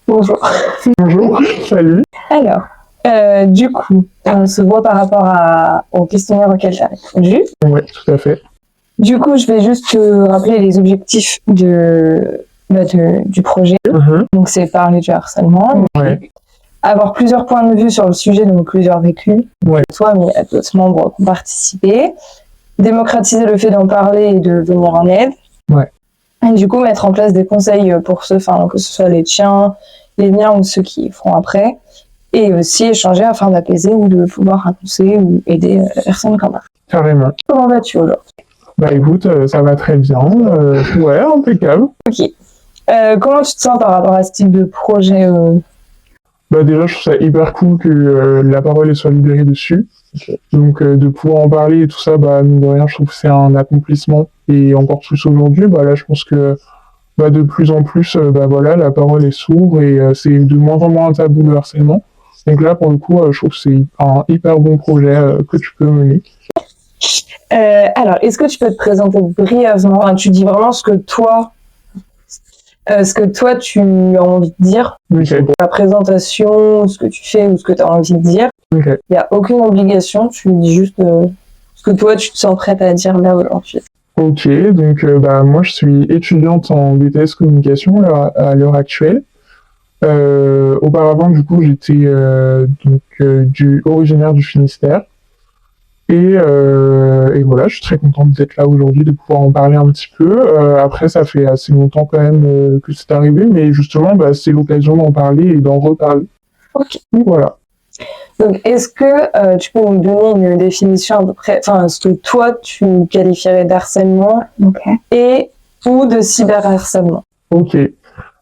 Bonjour. Bonjour, salut. Alors, du coup, on se voit par rapport au questionnaire auquel tu as répondu. Oui, tout à fait. Du coup, je vais juste te rappeler les objectifs du projet. Donc, c'est parler du harcèlement. Ouais. Avoir plusieurs points de vue sur le sujet, donc plusieurs vécus. Ouais. Toi, mais à d'autres membres qui ont participé. Démocratiser le fait d'en parler et de venir en aide. Ouais. Et du coup, mettre en place des conseils pour ceux, que ce soit les tiens, les miens ou ceux qui feront après. Et aussi échanger afin d'apaiser ou de pouvoir raconter ou aider la personne quand même. Carrément. Comment vas-tu aujourd'hui? Bah écoute, ça va très bien. Ouais, impeccable. Ok. Comment tu te sens par rapport à ce type de projet Bah déjà, je trouve ça hyper cool que la parole soit libérée dessus. Okay. Donc de pouvoir en parler et tout ça, bah mine de rien, je trouve que c'est un accomplissement. Et encore plus aujourd'hui, bah là, je pense que de plus en plus, voilà, la parole est s'ouvre et c'est de moins en moins un tabou le harcèlement. Donc là, pour le coup, je trouve que c'est un hyper bon projet que tu peux mener. Alors, est-ce que tu peux te présenter brièvement? Enfin, tu dis vraiment ce que toi tu as envie de dire. Okay. La présentation, ce que tu fais ou ce que tu as envie de dire. Okay. Il n'y a aucune obligation, tu dis juste ce que toi tu te sens prête à dire là aujourd'hui. Ok, donc moi je suis étudiante en BTS communication à l'heure actuelle. Auparavant, du coup, j'étais originaire du Finistère. Et voilà, je suis très contente d'être là aujourd'hui, de pouvoir en parler un petit peu. Après, ça fait assez longtemps quand même que c'est arrivé, mais justement, c'est l'occasion d'en parler et d'en reparler. Ok. Voilà. Donc, est-ce que tu peux nous donner une définition à peu près, ce que toi tu qualifierais d'harcèlement et ou de cyberharcèlement? Ok.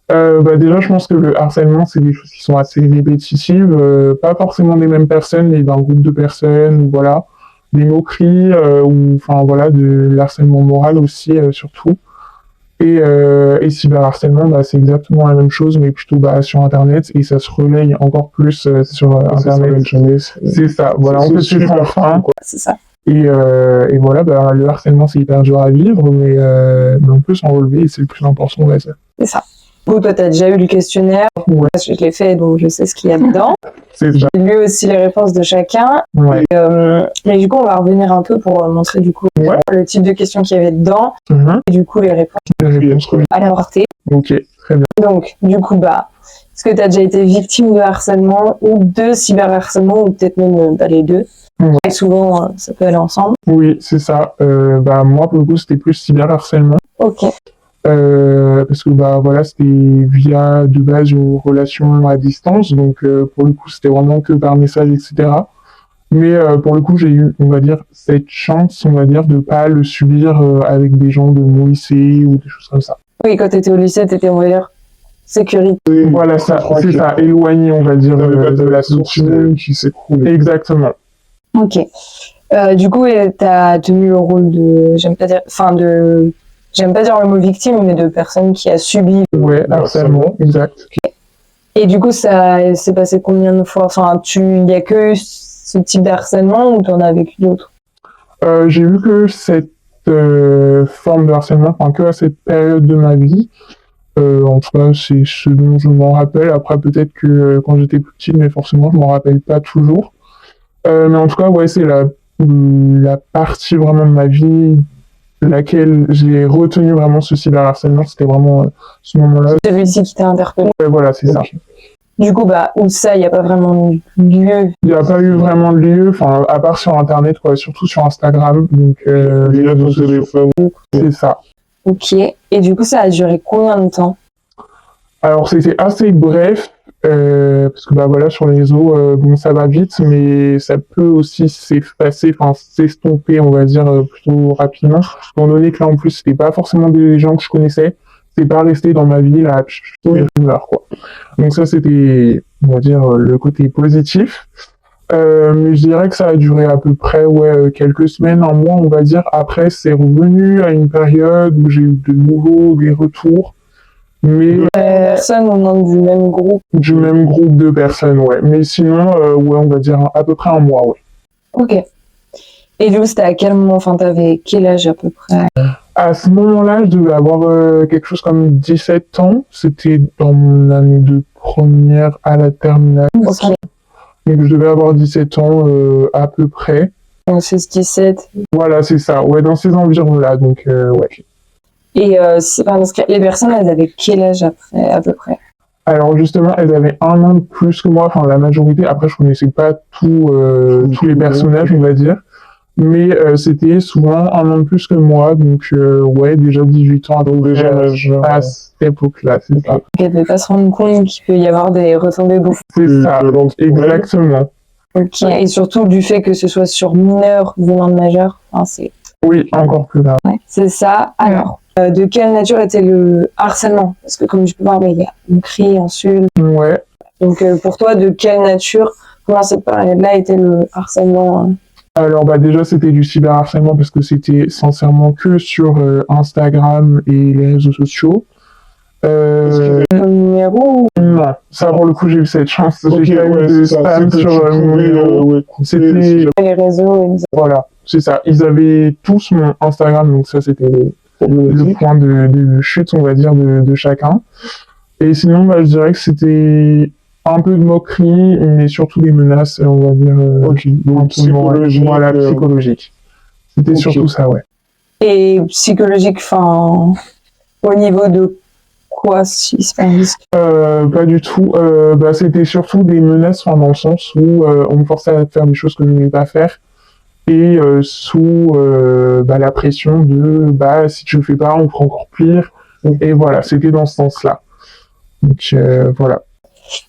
Déjà, je pense que le harcèlement, c'est des choses qui sont assez répétitives, pas forcément des mêmes personnes, mais d'un groupe de personnes, voilà, des moqueries, ou de l'harcèlement moral aussi, surtout. Et cyberharcèlement, c'est exactement la même chose, mais plutôt sur Internet, et ça se relaye encore plus sur Internet. C'est ça, voilà, on peut suivre sans fin. C'est ça. Et voilà, le harcèlement, c'est hyper dur à vivre, mais on peut s'en relever, et c'est le plus important, on va dire. C'est ça. Ou toi, tu as déjà eu le questionnaire, ouais. Je l'ai fait, donc je sais ce qu'il y a dedans. C'est ça. J'ai lu aussi les réponses de chacun. Ouais. Mais du coup, on va revenir un peu pour montrer du coup le type de questions qu'il y avait dedans, et du coup les réponses à la portée. Ok, très bien. Donc, du coup, est-ce que tu as déjà été victime de harcèlement ou de cyberharcèlement, ou peut-être même pas les deux? Ouais. Et souvent, ça peut aller ensemble. Oui, c'est ça. Moi, pour le coup, c'était plus cyberharcèlement. Ok. Parce que c'était via de base une relation à distance, donc pour le coup c'était vraiment que par message, etc. Mais pour le coup j'ai eu, on va dire, cette chance, on va dire, de pas le subir avec des gens de mon lycée ou des choses comme ça. Oui, quand t'étais au lycée, t'étais, on va dire, sécurité. Voilà, c'est ça, éloigné, on va dire, de la société qui s'écroule. Exactement. Ok. Du coup, t'as tenu le rôle de, j'aime pas dire le mot victime, mais de personne qui a subi. Ouais, harcèlement, exact. Et du coup, ça s'est passé combien de fois? Il y a que ce type d'harcèlement ou t'en as vécu d'autres? J'ai eu que cette forme de harcèlement, que à cette période de ma vie. En tout cas, c'est ce dont je m'en rappelle. Après, peut-être que quand j'étais plus petite, mais forcément, je m'en rappelle pas toujours. Mais en tout cas, ouais, c'est la partie vraiment de ma vie laquelle j'ai retenu vraiment ce cyberharcèlement, c'était vraiment ce moment-là. Celui-ci qui t'a interpellé. Ouais, voilà, c'est ça. Du coup, où ça, il n'y a pas vraiment de lieu. Il n'y a pas eu vraiment de lieu, à part sur Internet, quoi, surtout sur Instagram. Donc, les réseaux sociaux. C'est ça. Ok. Et du coup, ça a duré combien de temps? Alors, c'était assez bref, parce que sur les réseaux, ça va vite, mais ça peut aussi s'estomper, on va dire, plutôt rapidement. Étant donné que là, en plus, c'était pas forcément des gens que je connaissais, c'est pas resté dans ma vie, là, plutôt les rumeurs, quoi. Donc ça, c'était, on va dire, le côté positif. Mais je dirais que ça a duré à peu près, quelques semaines, un mois, on va dire. Après, c'est revenu à une période où j'ai eu de nouveau des retours. Mais personnes au nom du même groupe. Du même groupe de personnes, ouais. Mais sinon, on va dire à peu près un mois, ouais. Ok. Et du coup, c'était à quel moment? T'avais quel âge à peu près? À ce moment-là, je devais avoir quelque chose comme 17 ans. C'était dans mon année de première à la terminale. Ok. Donc je devais avoir 17 ans à peu près. Donc 16-17. Voilà, c'est ça. Ouais, dans ces environs-là. Donc, ouais. Et dans ce cas, les personnes, elles avaient quel âge après, à peu près? Alors justement, elles avaient un an de plus que moi, enfin la majorité. Après, je connaissais pas tous les personnages, on va dire. Mais c'était souvent un an de plus que moi. Donc, ouais, déjà 18 ans Donc déjà à cette époque-là, c'est ça. Donc, elles ne devaient pas se rendre compte qu'il peut y avoir des retombées bouffées. C'est ça, exactement. Ok. Et surtout du fait que ce soit sur mineur ou moins de majeur. Enfin, c'est... Oui, encore plus grave. Ouais, c'est ça. Alors, de quelle nature était le harcèlement? Parce que comme je peux voir, il y a une cri, insulte. Ouais. Donc pour toi, de quelle nature, pendant cette période-là, était le harcèlement? Alors bah déjà c'était du cyberharcèlement parce que c'était sincèrement que sur Instagram et les réseaux sociaux. Ton numéro? Non, ça pour le coup j'ai eu cette chance. Ok, J'ai pas eu de spam sur mon numéro. C'était Les réseaux? voilà, c'est ça. Ils avaient tous mon Instagram, donc ça c'était le point de chute, on va dire, de chacun. Et sinon, bah, je dirais que c'était un peu de moquerie, mais surtout des menaces, on va dire, donc psychologique. Voilà, psychologique. C'était surtout ça, ouais. Et psychologique, enfin, au niveau de quoi, si c'est pas un risque? Pas du tout. Bah, c'était surtout des menaces, enfin, dans le sens où on me forçait à faire des choses que je ne voulais pas faire. Et sous bah, la pression de bah, si tu le fais pas, on fera encore pire. Et voilà, c'était dans ce sens-là. Donc voilà.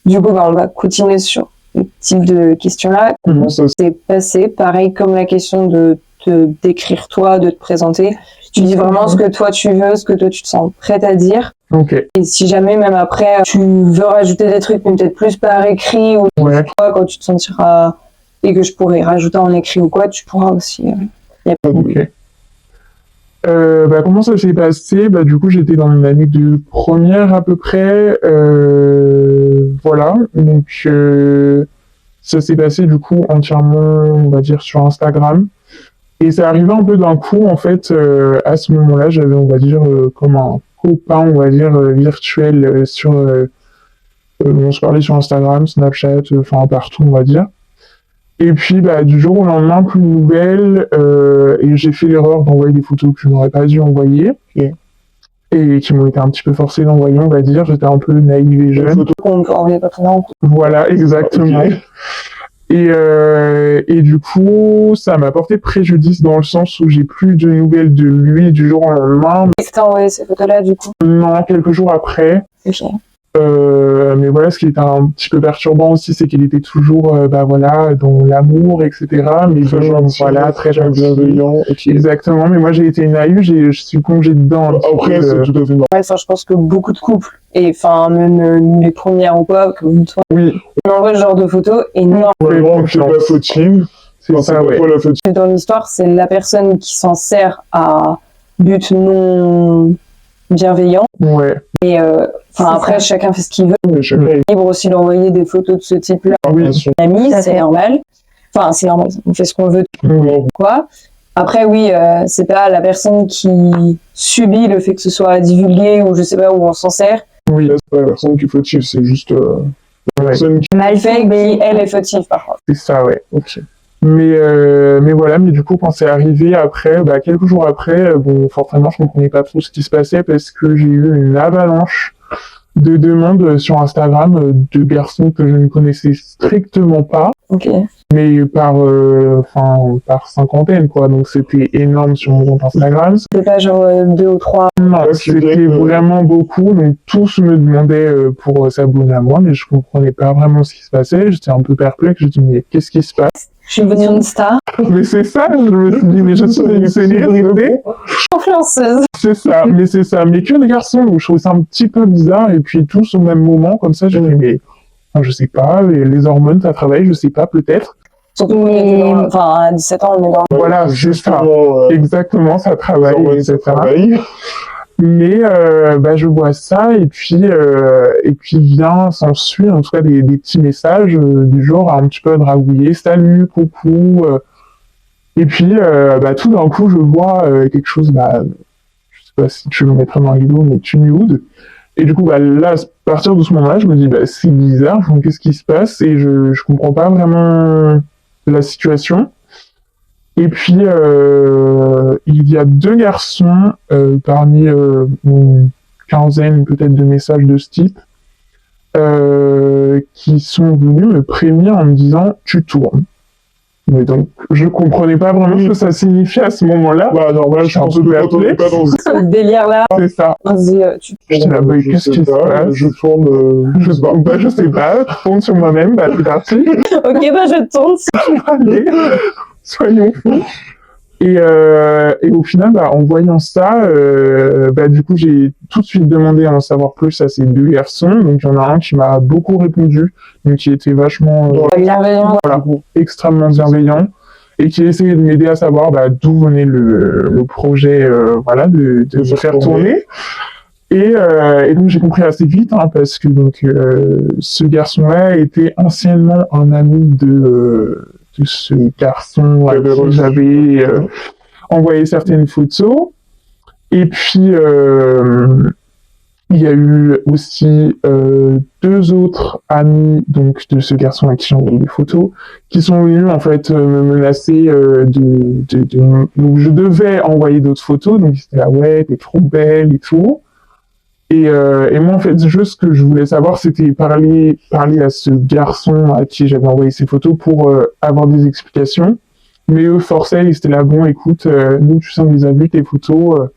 Du coup, bah, on va continuer sur ce type de questions-là. Comment ça C'est passé, pareil comme la question de te décrire toi, de te présenter. Tu dis vraiment ce que toi tu veux, ce que toi tu te sens prête à dire. Ok. Et si jamais, même après, tu veux rajouter des trucs, mais peut-être plus par écrit ou Ouais. quoi, quand tu te sentiras et que je pourrais rajouter en écrit ou quoi, tu pourras aussi. Ok. Bah, comment ça s'est passé? Bah, du coup, j'étais dans une année de première à peu près. Voilà. Donc, ça s'est passé du coup entièrement, on va dire, sur Instagram. Et c'est arrivé un peu d'un coup, en fait, à ce moment-là, j'avais, on va dire, comme un copain, on va dire, virtuel on se parlait sur Instagram, Snapchat, enfin partout, on va dire. Et puis, bah, du jour au lendemain, plus de nouvelles, et j'ai fait l'erreur d'envoyer des photos que je n'aurais pas dû envoyer, et qui m'ont été un petit peu forcées d'envoyer, on va dire. J'étais un peu naïve et jeune. On peut enlever pas ton. Voilà, exactement. Ok. Et du coup, ça m'a porté préjudice dans le sens où j'ai plus de nouvelles de lui du jour au lendemain. Est-ce que t'as envoyé ces photos-là, du coup? Non, quelques jours après. Ok. Mais voilà, ce qui était un petit peu perturbant aussi, c'est qu'il était toujours, bah voilà, dans l'amour, etc. Mais Très bon, gentil, voilà, très très gentil. bienveillant. Ok. Exactement, mais moi j'ai été naïve, je suis plongé dedans. un petit Après, peu, c'est tout à fait normal. Ouais, enfin, je pense que beaucoup de couples, et enfin, même les premières ou pas, comme toi, Oui, on envoie ce genre de photos, et non, Vraiment, c'est pas fautine. c'est Enfin, ça, c'est pas ouais. toi la fautine. dans l'histoire, c'est la personne qui s'en sert à but non bienveillant. Ouais, Et enfin, après, chacun fait ce qu'il veut. Mais chacun est Libre aussi d'envoyer des photos de ce type-là oui, à son ami, c'est normal. Enfin, c'est normal, on fait ce qu'on veut, oui, quoi. Après, oui, c'est pas la personne qui subit le fait que ce soit divulgué ou je sais pas où on s'en sert. oui, là, c'est pas la personne qui est fautive, c'est juste la ouais, personne qui. Mal fait, mais elle est fautive, par contre. c'est ça, ouais. Ok. Mais voilà, mais du coup, quand c'est arrivé après, bah, quelques jours après, bon, forcément, je comprenais pas trop ce qui se passait parce que j'ai eu une avalanche de demandes sur Instagram de garçons que je ne connaissais strictement pas, Ok. mais par cinquantaine, quoi. Donc c'était énorme sur mon compte Instagram. C'est pas genre 2 ou 3. Non, Ouais, c'est vrai c'était que- vraiment beaucoup. Donc tous me demandaient pour s'abonner à moi, mais je comprenais pas vraiment ce qui se passait. J'étais un peu perplexe. Je me dis mais qu'est-ce qui se passe? Je suis devenue une star. Mais c'est ça. Je me suis dit mais je suis une célébrité. Influenceuse. C'est ça. Mais c'est ça. Mais que les garçons. Donc je trouvais ça un petit peu bizarre. Et puis tous au même moment comme ça, j'ai dit mais enfin, je sais pas. Les hormones, ça travaille. Je sais pas peut-être. Surtout, on était dans- enfin, à 17 ans, on est dans. Voilà, c'est ça. Justement, Exactement, ça travaille, hormones, etc. ça travaille. Mais bah, je vois ça et puis vient s'ensuit en tout cas des petits messages du genre un petit peu dragouillé, salut, coucou. Et puis bah, tout d'un coup je vois quelque chose, bah, je sais pas si tu le mettras dans la vidéo, mais tu nude. Et du coup, bah, là, à partir de ce moment-là, je me dis, bah, c'est bizarre, enfin, qu'est-ce qui se passe? Et je comprends pas vraiment la situation. Et puis, il y a deux garçons parmi une quinzaine peut-être de messages de ce type qui sont venus me prévenir en me disant tu tournes. Mais donc, je comprenais pas vraiment ce que ça signifiait à ce moment-là. Bah, normal, je un pense peu que quand on perplexe. est pas dans Ce délire-là, C'est ça. on se dit, tu J'étais là, bah, je qu'est-ce sais qui se pas, passe? je tourne, Je sais pas, bah, je sais pas, je tourne sur moi-même, bah, c'est parti. ok, bah je tourne. Allez, soyons fous. Et au final, bah, en voyant ça, bah, du coup, j'ai tout de suite demandé à en savoir plus à ces deux garçons. Donc, il y en a un qui m'a beaucoup répondu, donc qui était vachement Bienveillant. voilà, extrêmement bienveillant et qui essayait de m'aider à savoir bah, d'où venait le projet voilà, de se faire tourner. Et donc j'ai compris assez vite hein, parce que donc ce garçon-là était anciennement un ami de ce garçon à qui j'avais envoyé certaines photos. Et puis il y a eu aussi deux autres amis donc de ce garçon à qui j'ai envoyé des photos qui sont venus en fait me menacer donc je devais envoyer d'autres photos donc ils étaient là ouais t'es trop belle et tout et moi en fait juste ce que je voulais savoir c'était parler à ce garçon à qui j'avais envoyé ces photos pour avoir des explications mais eux forçaient ils étaient là bon écoute nous tu sais on les a vues tes photos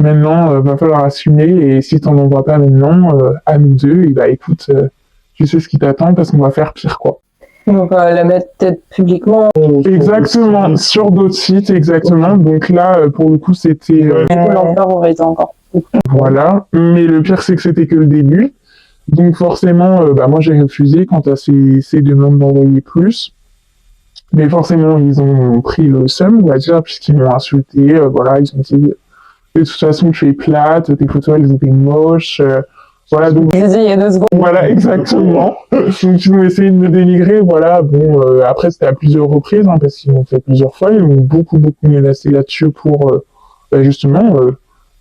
maintenant, va falloir assumer et si t'en envoies pas maintenant, à nous deux, et bah écoute, tu sais ce qui t'attend parce qu'on va faire pire quoi. Donc la mettre peut-être publiquement. Exactement, sur d'autres sites, exactement. Donc là, pour le coup, c'était... L'ampleur aurait été encore. Voilà, mais le pire c'est que c'était que le début. Donc forcément, bah moi j'ai refusé quant à ces demandes d'envoyer plus. Mais forcément, ils ont pris le seum, on va dire, puisqu'ils m'ont insulté, voilà, ils ont dit... De toute façon, tu es plate, tes photos, elles étaient moches. Voilà, donc. Je dis il y a 2 secondes. Voilà, exactement. Donc, ils ont essayé de me dénigrer. Voilà, bon, après, c'était à plusieurs reprises, hein, parce qu'ils m'ont fait plusieurs fois. Ils m'ont beaucoup menacé là-dessus pour, bah, justement,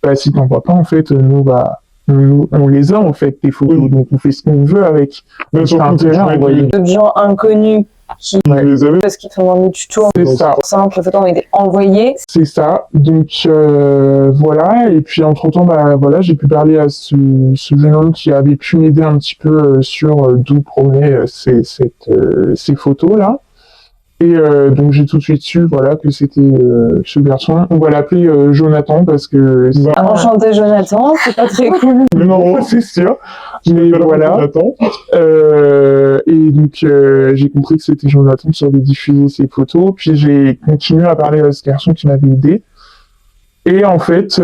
bah, si t'en vois pas, en fait, nous, bah, on les a, en fait, tes photos. Oui. Donc, on fait ce qu'on veut avec. Mais surtout, intérêt à envoyer. De gens inconnus qui. Ouais. les avez. Parce qu'ils te demandent tu tournes. C'est ça. Pour simple, les photos ont été envoyées. C'est ça. Donc voilà. Et puis entre temps, bah voilà, j'ai pu parler à ce jeune homme qui avait pu m'aider un petit peu sur d'où provenaient ces photos là. Et donc j'ai tout de suite su voilà que c'était ce garçon. On va l'appeler Jonathan parce que c'est Enchanté Jonathan, c'est pas très cool. non, c'est sûr. Mais voilà. Et donc j'ai compris que c'était Jonathan qui avait diffusé ces photos. Puis j'ai continué à parler à ce garçon qui m'avait aidé. Et en fait,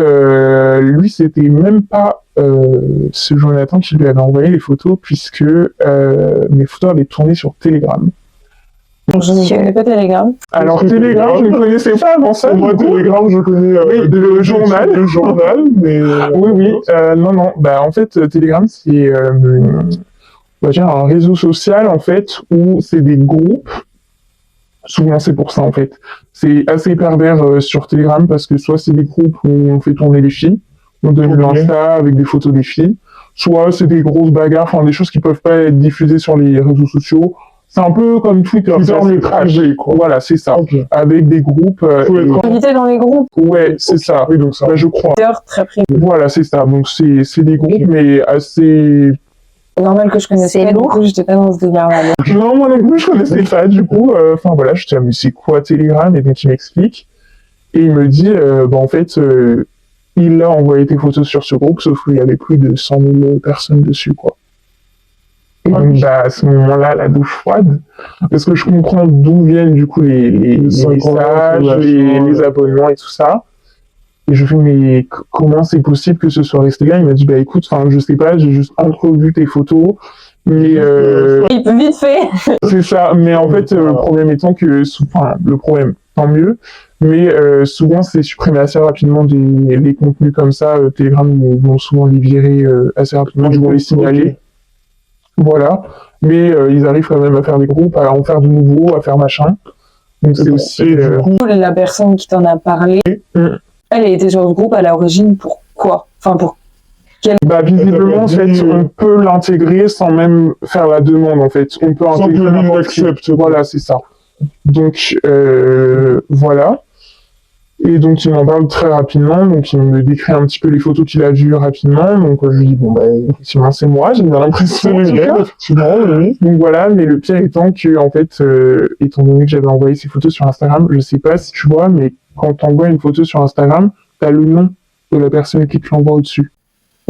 lui, c'était même pas ce Jonathan qui lui avait envoyé les photos, puisque mes photos avaient tourné sur Telegram. Donc je ne connais pas Telegram. Alors Telegram, je ne connaissais pas avant ça. Moi, Telegram, je connais Oui, le journal. Le journal, mais. Oui. Non. Bah, en fait, Telegram, c'est on va dire un réseau social, en fait, où c'est des groupes. Souvent, c'est pour ça, en fait. C'est assez pervers sur Telegram, parce que soit c'est des groupes où on fait tourner les filles, on donne l'Insta avec des photos des filles, soit c'est des grosses bagarres, enfin des choses qui peuvent pas être diffusées sur les réseaux sociaux. C'est un peu comme Twitter, c'est tragique, quoi. Voilà, c'est ça. Okay. Avec des groupes. Invité dans les groupes. Ouais, c'est ça. Oui, donc ça. Bah, je crois. Très privé. Voilà, c'est ça. Donc c'est des groupes, mais assez. Normal que je connaissais pas, du coup j'étais pas dans ce délire-là. Non, moi non plus, je connaissais pas, du coup. Enfin voilà, je disais, mais c'est quoi Telegram? Et donc il m'explique. Et il me dit, en fait, il a envoyé tes photos sur ce groupe, sauf qu'il y avait plus de 100 000 personnes dessus, quoi. Donc, bah, à ce moment-là, la douche froide, parce que je comprends d'où viennent, du coup, les messages, les abonnements et tout ça. Et je fais, mais comment c'est possible que ce soit resté là? Il m'a dit, bah, écoute, je sais pas, j'ai juste entrevu tes photos, mais Il peut vite fait. c'est ça. Mais en fait, le problème étant que, le problème, tant mieux, mais souvent, c'est supprimé assez rapidement des contenus comme ça. Telegram, ils vont souvent les virer assez rapidement, ils vont les signaler. Okay. Voilà, mais ils arrivent quand même à faire des groupes, à en faire de nouveaux, à faire machin. Donc c'est aussi... Du coup, la personne qui t'en a parlé, elle était sur ce groupe à l'origine pour quoi? Enfin, pour Bah, visiblement, en fait, on peut l'intégrer sans même faire la demande, en fait. On peut Sans que intégrer lui n'importe qui. l'accepte. Voilà, c'est ça. Donc, voilà. Et donc, il m'en parle très rapidement. Donc, il me décrit un petit peu les photos qu'il a vues rapidement. Donc, je lui dis, bon, bah, effectivement, c'est moi. J'ai bien l'impression. en tout cas. Effectivement, oui. Donc, voilà. Mais le pire étant que, en fait, étant donné que j'avais envoyé ces photos sur Instagram, je sais pas si tu vois, mais quand tu envoies une photo sur Instagram, t'as le nom de la personne qui te l'envoie au-dessus.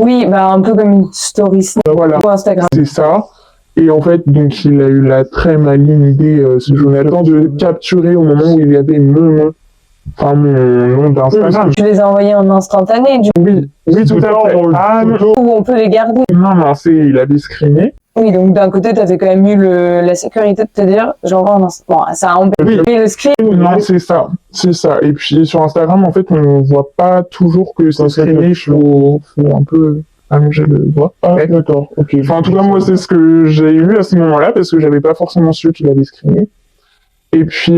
Oui, bah un peu comme une story Snap Voilà. sur Instagram. C'est ça. Et en fait, donc, il a eu la très maligne idée, ce Jonathan, de capturer au moment où il y avait mon nom, enfin, mon nom d'Instagram. Tu les as envoyés en instantané, du Oui, oui, tout à fait. Ah, non, coup, on peut les garder. non, il avait screené. Oui, donc d'un côté, tu avais quand même eu la sécurité de te dire, j'envoie en instantané. Bon, ça a empêché le screen. Non, c'est ça. Et puis, sur Instagram, en fait, on voit pas toujours que c'est screené, faut un peu allonger le doigt. Ah, Ouais. d'accord, ok. Enfin, en tout cas, moi, c'est ce que j'ai eu à ce moment-là, parce que j'avais pas forcément su qu'il avait screené. Et puis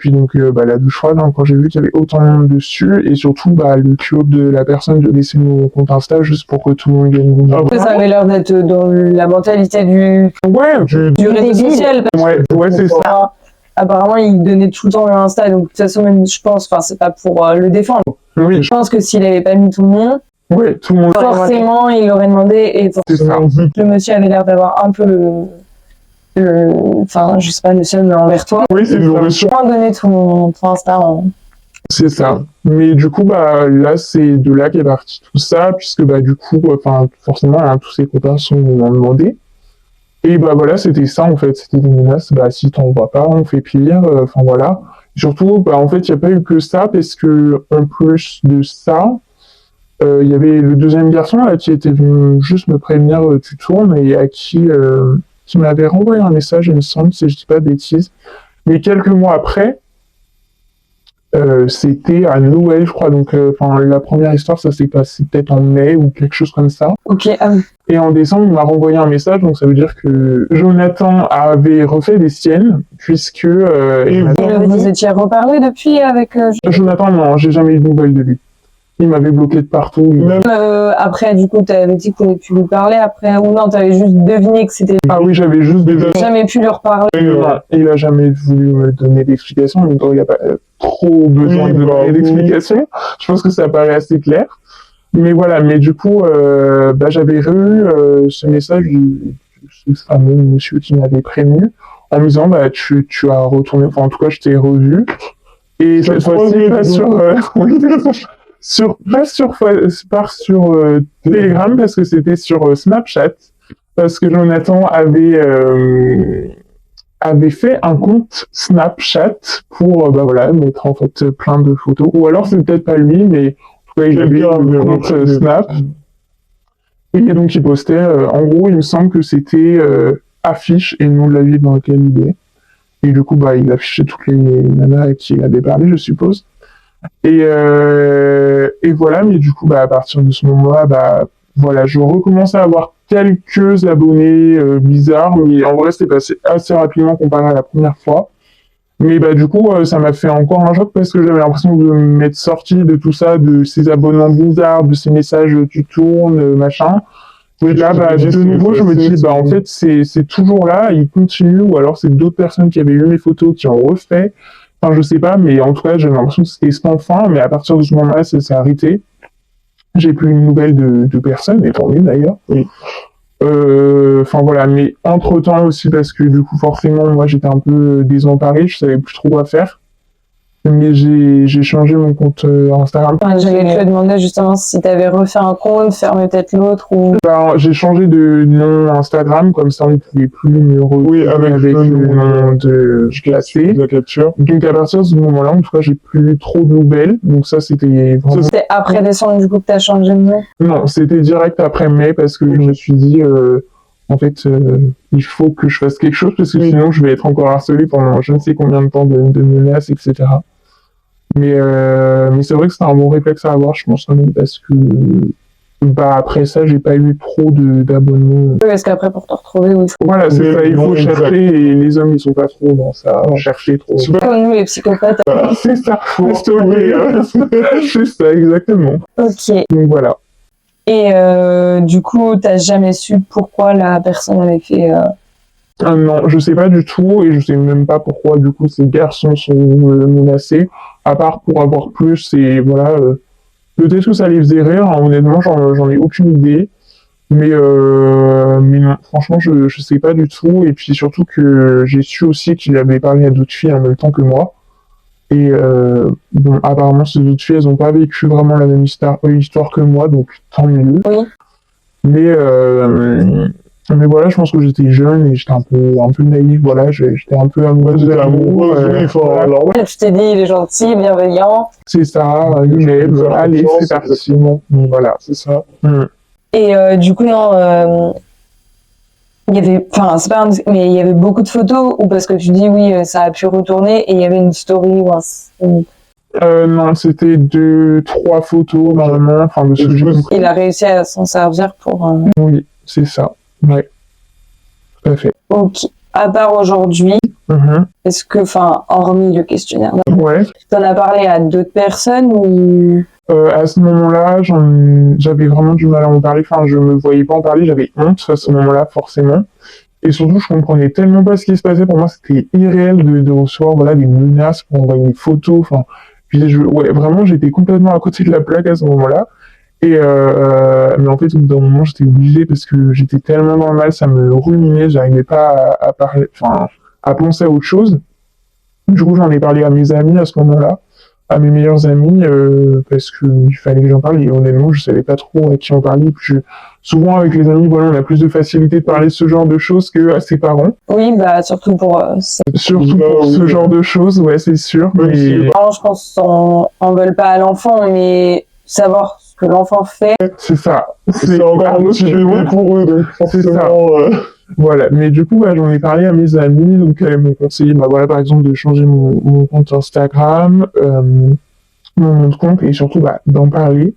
donc, la douche froide, hein, quand j'ai vu qu'il y avait autant de monde dessus, et surtout, le culot de la personne de laisser mon compte Insta juste pour que tout le monde gagne une Ah, Ça avait l'air d'être dans la mentalité du réseau social. Ouais, c'est ça. Enfin, apparemment, il donnait tout le temps le Insta, donc de toute façon, même, je pense, enfin, c'est pas pour le défendre. Oui, Je pense que s'il avait pas mis tout le monde, tout le monde. forcément, il aurait demandé, et C'est ça. le monsieur avait l'air d'avoir un peu enfin, je sais pas, le seul, mais envers toi. Oui, c'est Ils auraient Tu peux donner ton Insta C'est ça. Mais du coup, là, c'est de là qu'est parti tout ça, puisque, du coup, forcément, hein, tous ses copains m'ont demandé. Et voilà, c'était ça, en fait. C'était des menaces. Si t'en vois pas, on fait pire. Enfin, voilà. Surtout, en fait, il n'y a pas eu que ça, parce que, en plus de ça, il y avait le deuxième garçon, là, qui était venu juste me prévenir, tu tournes, et à qui m'avait renvoyé un message, il me semble, si je dis pas de bêtises. Mais quelques mois après, c'était à Noël, je crois. Donc, la première histoire, ça s'est passé peut-être en mai ou quelque chose comme ça. Ok, ah oui. Et en décembre, il m'a renvoyé un message. Donc, ça veut dire que Jonathan avait refait des siennes, puisque... Vous étiez reparlé depuis avec... Jonathan, non, j'ai jamais eu de nouvelles de lui. Il m'avait bloqué de partout. Après, du coup, t'avais dit qu'on n'avait pu lui parler après, ou non, t'avais juste deviné que c'était... Ah oui, j'avais juste Jamais pu lui reparler. Non, il a jamais voulu me donner d'explications, même quand il n'a pas trop besoin de donner d'explications. Je pense que ça paraît assez clair. Mais voilà, mais du coup, j'avais eu ce message de ce fameux monsieur qui m'avait prévenu, en me disant, tu as retourné, enfin en tout cas, je t'ai revu. Et cette fois-ci, pas sur Telegram, parce que c'était sur Snapchat, parce que Jonathan avait fait un compte Snapchat pour mettre en fait plein de photos. Ou alors c'est peut-être pas lui, mais en tout cas il avait un compte Snap. Et donc il postait, en gros il me semble que c'était affiche et non la ville dans laquelle il est. Et du coup il affichait toutes les nanas avec qui il avait parlé, je suppose. Et voilà, mais du coup à partir de ce moment-là, je recommençais à avoir quelques abonnés bizarres, mais en vrai c'était passé assez rapidement comparé à la première fois. Mais du coup ça m'a fait encore un choc parce que j'avais l'impression de m'être sorti de tout ça, de ces abonnements bizarres, de ces messages tu tournes, machin. Et là de nouveau je me dis en fait c'est toujours là, il continue, ou alors c'est d'autres personnes qui avaient eu mes photos qui ont refait. Enfin je sais pas, mais en tout cas j'avais l'impression que c'était sans fin, mais à partir de ce moment-là ça s'est arrêté. J'ai plus une nouvelle de personne, et tant mieux d'ailleurs. Mais entre-temps aussi, parce que du coup, forcément, moi, j'étais un peu désemparé, je savais plus trop quoi faire. Mais j'ai changé mon compte Instagram. J'allais te demander justement si tu avais refait un compte, fermé peut-être l'autre ou... J'ai changé de nom Instagram, comme ça on ne pouvait plus me retrouver avec le nom de classé. La capture. Donc à partir de ce moment-là, en tout cas, j'ai plus trop de nouvelles. Donc ça, c'était vraiment... C'était après décembre du coup que tu as changé de nom? Non, c'était direct après mai, parce que je me suis dit... En fait, il faut que je fasse quelque chose, parce que sinon je vais être encore harcelé pendant je ne sais combien de temps de menaces, etc. Mais c'est vrai que c'est un bon réflexe à avoir, je pense, quand même, parce que après ça, j'ai pas eu trop d'abonnements. Oui, parce qu'après, pour te retrouver, oui. Voilà, c'est ça, il faut chercher, et les hommes, ils sont pas trop dans ça, chercher trop. C'est comme nous, les psychopathes. C'est ça, c'est ça, exactement. Ok. Donc voilà. Et du coup, t'as jamais su pourquoi la personne avait fait... Non, je sais pas du tout et je sais même pas pourquoi du coup ces garçons sont menacés, à part pour avoir plus et voilà, peut-être que ça les faisait rire, hein, honnêtement j'en ai aucune idée, mais non, franchement je sais pas du tout et puis surtout que j'ai su aussi qu'il avait parlé à d'autres filles en même temps que moi et bon apparemment ces autres filles elles ont pas vécu vraiment la même histoire que moi donc tant mieux. Oui. Mais voilà, je pense que j'étais jeune et j'étais un peu naïf, voilà, j'étais un peu amoureux de l'amour. Voilà. alors, Tu t'es dit, il est gentil, bienveillant. C'est ça, il m'aime, allez, c'est parti. Bon, voilà, c'est ça. Et du coup, non, il y avait, enfin, c'est pas mais il y avait beaucoup de photos, ou parce que tu dis, oui, ça a pu retourner, et il y avait une story, ou non, c'était 2-3 photos, normalement, enfin, de ce que j'ai compris. il a réussi à s'en servir pour... Oui, c'est ça, ouais, tout à fait. Ok. À part aujourd'hui, est-ce que, enfin, hormis le questionnaire, Ouais. t'en as parlé à d'autres personnes ou... À ce moment-là, j'avais vraiment du mal à en parler. Enfin, je me voyais pas en parler. J'avais honte à ce moment-là, forcément. Et surtout, je comprenais tellement pas ce qui se passait. Pour moi, c'était irréel de recevoir, voilà, des menaces pour envoyer des photos. Enfin, puis ouais, vraiment, j'étais complètement à côté de la plaque à ce moment-là. Et mais en fait, au bout d'un moment, j'étais obligée parce que j'étais tellement dans le mal, ça me ruminait. J'arrivais pas à parler, enfin, à penser à autre chose. Du coup, j'en ai parlé à mes amis à ce moment-là, à mes meilleurs amis, parce que il fallait que j'en parle. Et honnêtement, je savais pas trop à qui en parler. Puis souvent, avec les amis, voilà, on a plus de facilité de parler de ce genre de choses que à ses parents. Oui, bah surtout pour... Surtout pour ce genre de choses, ouais, c'est sûr. Mais les parents, je pense, en veulent pas à l'enfant, mais savoir ce que l'enfant fait... c'est ça. c'est encore un autre bébé pour eux, donc forcément... Voilà, mais du coup, bah, j'en ai parlé à mes amis, donc elles m'ont conseillé, bah, voilà, par exemple, de changer mon compte Instagram, mon nom de compte, et surtout, bah, d'en parler.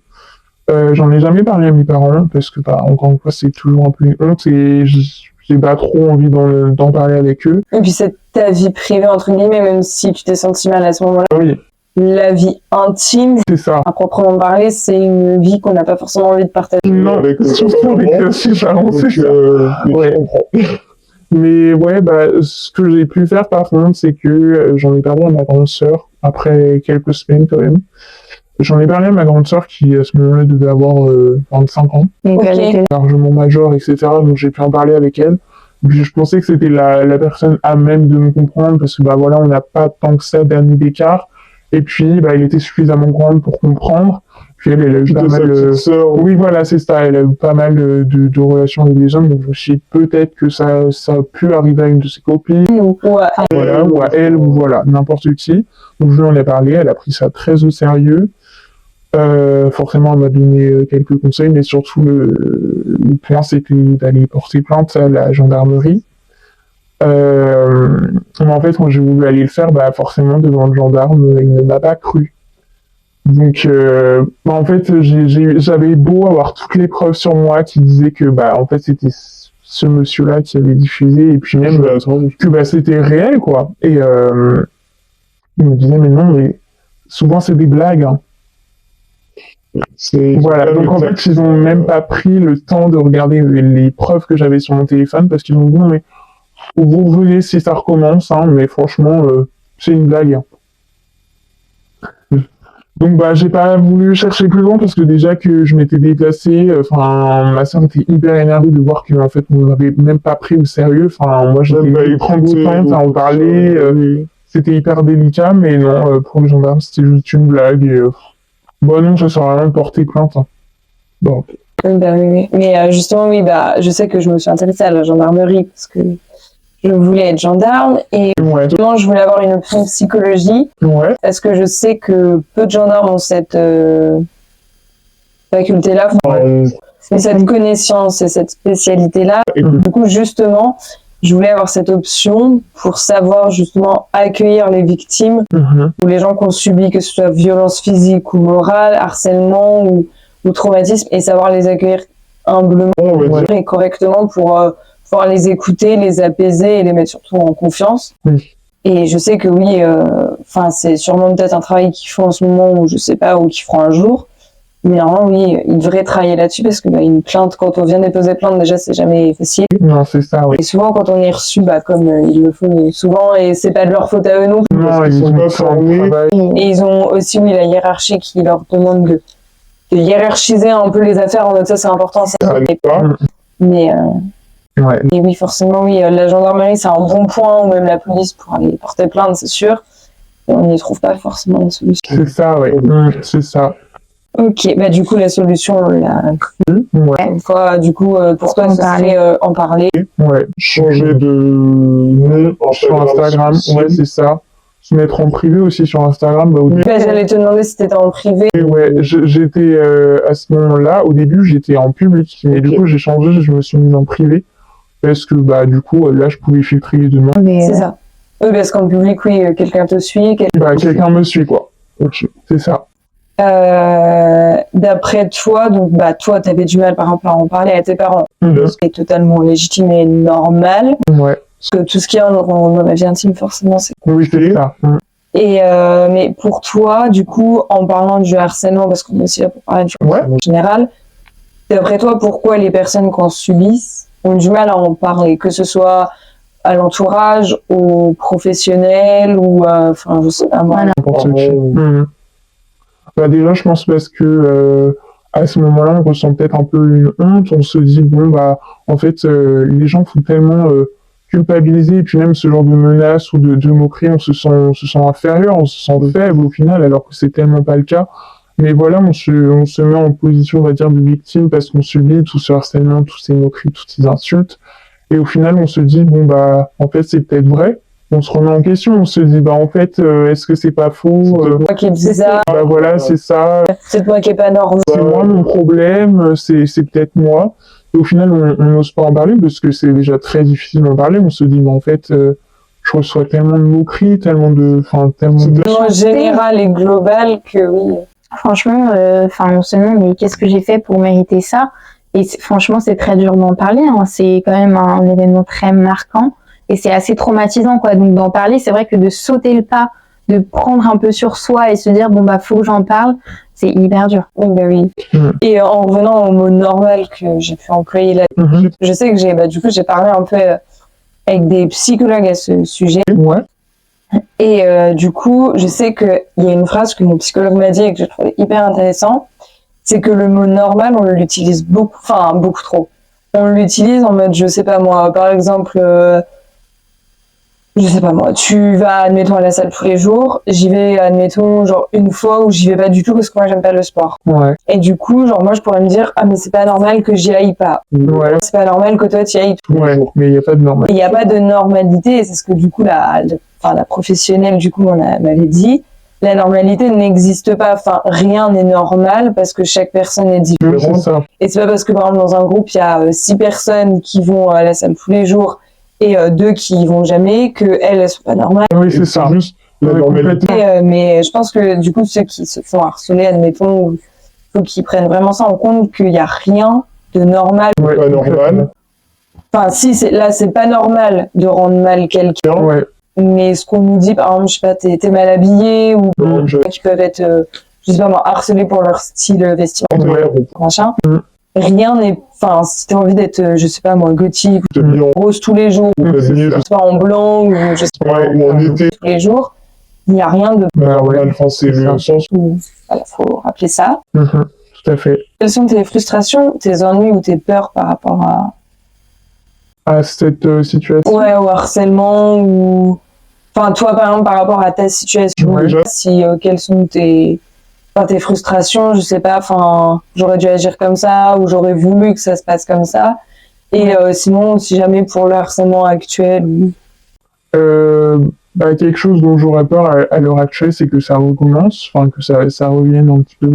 J'en ai jamais parlé à mes parents, parce que, bah, encore une fois, c'est toujours un peu une honte, et j'ai pas trop envie d'en parler avec eux. Et puis c'est ta vie privée, entre guillemets, même si tu t'es senti mal à ce moment-là. Oui. La vie intime, c'est ça. À proprement parler, c'est une vie qu'on n'a pas forcément envie de partager. Non, surtout avec ses parents, c'est ça. Ouais. Mais ouais, bah, ce que j'ai pu faire par contre, c'est que j'en ai parlé à ma grande sœur, après quelques semaines quand même. J'en ai parlé à ma grande sœur qui, à ce moment-là, devait avoir 25 ans. Donc, elle était largement majeure, etc. Donc j'ai pu en parler avec elle. Puis je pensais que c'était la personne à même de me comprendre, parce que bah voilà, on n'a pas tant que ça d'années d'écart. Et puis, bah, elle était suffisamment grande pour comprendre. Puis elle a eu pas mal... Oui, voilà, c'est ça. Elle a eu pas mal de relations avec des hommes. Donc je me suis dit, peut-être que ça a pu arriver à une de ses copines. ou à Voilà, ou à elle, ou voilà, n'importe qui. Donc je lui en ai parlé. Elle a pris ça très au sérieux. Forcément, elle m'a donné quelques conseils, mais surtout le point, c'était d'aller porter plainte à la gendarmerie. Mais en fait, quand j'ai voulu aller le faire, bah forcément, devant le gendarme, il ne m'a pas cru. Donc, bah, en fait, j'avais beau avoir toutes les preuves sur moi qui disaient que, bah, en fait, c'était ce monsieur-là qui avait diffusé, et puis même que bah, c'était réel, quoi. Et il me disait, mais non, mais souvent, c'est des blagues, hein. Voilà, donc en fait, ils ont même pas pris le temps de regarder les preuves que j'avais sur mon téléphone, parce qu'ils m'ont dit, non, mais vous revenez si ça recommence, hein, mais franchement, c'est une blague. Donc bah j'ai pas voulu chercher plus loin parce que déjà que je m'étais déplacé, enfin ma soeur était hyper énervée de voir que en fait on m'avait même pas pris au sérieux. Enfin moi j'étais contente à en parler, c'était hyper délicat, mais non pour le gendarme c'était juste une blague et bon non ça sert à rien de porter plainte. Hein. Bon. oui. Mais justement oui bah je sais que je me suis intéressée à la gendarmerie parce que je voulais être gendarme et justement, je voulais avoir une option psychologie parce que je sais que peu de gendarmes ont cette faculté-là, cette connaissance et cette spécialité-là. Du coup, justement, je voulais avoir cette option pour savoir justement accueillir les victimes ou les gens qui ont subi, que ce soit violence physique ou morale, harcèlement ou traumatisme, et savoir les accueillir humblement et correctement pour pouvoir les écouter, les apaiser et les mettre surtout en confiance. Et je sais que oui, c'est sûrement peut-être un travail qu'ils font en ce moment ou je sais pas, ou qu'ils feront un jour. Mais normalement, oui, il devrait travailler là-dessus parce que une plainte, quand on vient déposer plainte, déjà, c'est jamais facile. Non, c'est ça, oui. Et souvent, quand on est reçu, comme ils le font souvent, et c'est pas de leur faute à eux non plus. Non, ils sont pas formés. Et ils ont aussi, oui, la hiérarchie qui leur demande de hiérarchiser un peu les affaires en mode ça, c'est important, ça n'est pas. Mais, ouais. Et oui, forcément, oui, la gendarmerie, c'est un bon point, ou même la police pour aller porter plainte, c'est sûr. Et on n'y trouve pas forcément de solution. C'est ça, oui. C'est ça. Ok, du coup, la solution, on l'a cru. Ouais. Une fois, du coup, pour toi, ça serait en parler. Ouais. Changer de nom sur Instagram, ouais, c'est ça. Se mettre en privé aussi sur Instagram. Au début, j'allais te demander si t'étais en privé. Ouais, j'étais à ce moment-là, au début, j'étais en public, mais du coup, j'ai changé, je me suis mis en privé parce que du coup, là, je pouvais filtrer les demandes. C'est ça. Oui, parce qu'en public, oui, quelqu'un te suit. Quelqu'un me suit, quoi. Okay. C'est ça. D'après toi, donc toi, t'avais du mal par exemple à en parler à tes parents. C'est totalement légitime et normal. Ouais. Parce que tout ce qu'il y a dans la vie intime, forcément, c'est... Oui, c'est ça. Et mais pour toi, du coup, en parlant du harcèlement, parce qu'on est aussi là pour parler du harcèlement en général, d'après toi, pourquoi les personnes qu'on subissent ont du mal à en parler, que ce soit à l'entourage, aux professionnels ou je sais pas moi. Déjà, je pense parce que à ce moment-là, on ressent peut-être un peu une honte. On se dit en fait, les gens font tellement culpabiliser, et puis même ce genre de menaces ou de moqueries, on se sent inférieur, on se sent faible au final, alors que c'est tellement pas le cas. Mais voilà, on se met en position, on va dire, de victime parce qu'on subit tout ce harcèlement, toutes ces moqueries, toutes ces insultes. Et au final, on se dit, en fait, c'est peut-être vrai. On se remet en question, on se dit, en fait, est-ce que c'est pas faux? C'est moi qui est bizarre. Voilà, c'est ça. C'est moi qui est pas normal. C'est moi mon problème, c'est peut-être moi. Et au final, on n'ose pas en parler parce que c'est déjà très difficile d'en parler. On se dit, en fait, je reçois tellement de moqueries, tellement de... tellement général et global que oui. Franchement, on se demande, mais qu'est-ce que j'ai fait pour mériter ça? Et franchement, c'est très dur d'en parler. Hein. C'est quand même un événement très marquant. Et c'est assez traumatisant, quoi. Donc, d'en parler, c'est vrai que de sauter le pas, de prendre un peu sur soi et se dire, faut que j'en parle, c'est hyper dur. Oui. Et en revenant au mot normal que j'ai pu employer là, je sais que j'ai parlé un peu avec des psychologues à ce sujet. Ouais. Et du coup, je sais qu'il y a une phrase que mon psychologue m'a dit et que j'ai trouvé hyper intéressant, c'est que le mot normal, on l'utilise beaucoup trop. On l'utilise en mode, je sais pas moi, par exemple... je sais pas moi, tu vas admettons à la salle tous les jours, j'y vais admettons genre une fois où j'y vais pas du tout parce que moi j'aime pas le sport. Ouais. Et du coup genre moi je pourrais me dire mais c'est pas normal que j'y aille pas. Ouais. C'est pas normal que toi tu y ailles tous les jours. Mais il y a pas de normalité. Il y a pas de normalité et c'est ce que du coup la professionnelle du coup m'avait dit. La normalité n'existe pas, rien n'est normal parce que chaque personne est différente. C'est ça. Et c'est pas parce que par exemple dans un groupe il y a 6 personnes qui vont à la salle tous les jours et 2 qui y vont jamais, qu'elles sont pas normales. Oui, c'est ça. Juste la normalité. Mais je pense que du coup, ceux qui se font harceler, admettons, il faut qu'ils prennent vraiment ça en compte, qu'il n'y a rien de normal. Ouais, pas normal. Si, c'est pas normal de rendre mal quelqu'un. Ouais. Mais ce qu'on nous dit, par exemple, je sais pas, t'es mal habillé, ou qui peuvent être, je sais pas moi, harcelés pour leur style vestimentaire, machin. Rien n'est, si t'as envie d'être, je sais pas moi, gothique, rose tous les jours, je sais pas, en blanc, ou je sais pas, ou en été, tous les jours, il n'y a rien de normal, c'est le sens où, faut rappeler ça. Tout à fait. Quelles sont tes frustrations, tes ennuis ou tes peurs par rapport à cette situation? Ouais, au harcèlement, ou, toi, par exemple, par rapport à ta situation, quelles sont tes frustrations, je sais pas, j'aurais dû agir comme ça, ou j'aurais voulu que ça se passe comme ça. Et sinon, si jamais pour le harcèlement actuel... quelque chose dont j'aurais peur à l'heure actuelle, c'est que ça recommence, que ça revienne un petit peu,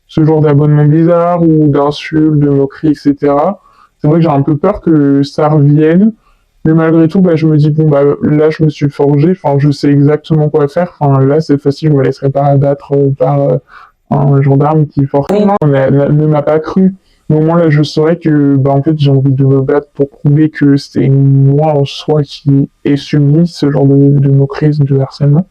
ce genre d'abonnement bizarre, ou d'insultes, de moqueries, etc. C'est vrai que j'ai un peu peur que ça revienne, mais malgré tout, je me dis, là, je me suis forgé, je sais exactement quoi faire. Là, c'est facile, je me laisserai pas abattre par un gendarme qui, forcément, ne m'a pas cru. Au moment là, je saurais que, en fait, j'ai envie de me battre pour prouver que c'est moi en soi qui ai subi ce genre de moqueries, de harcèlement.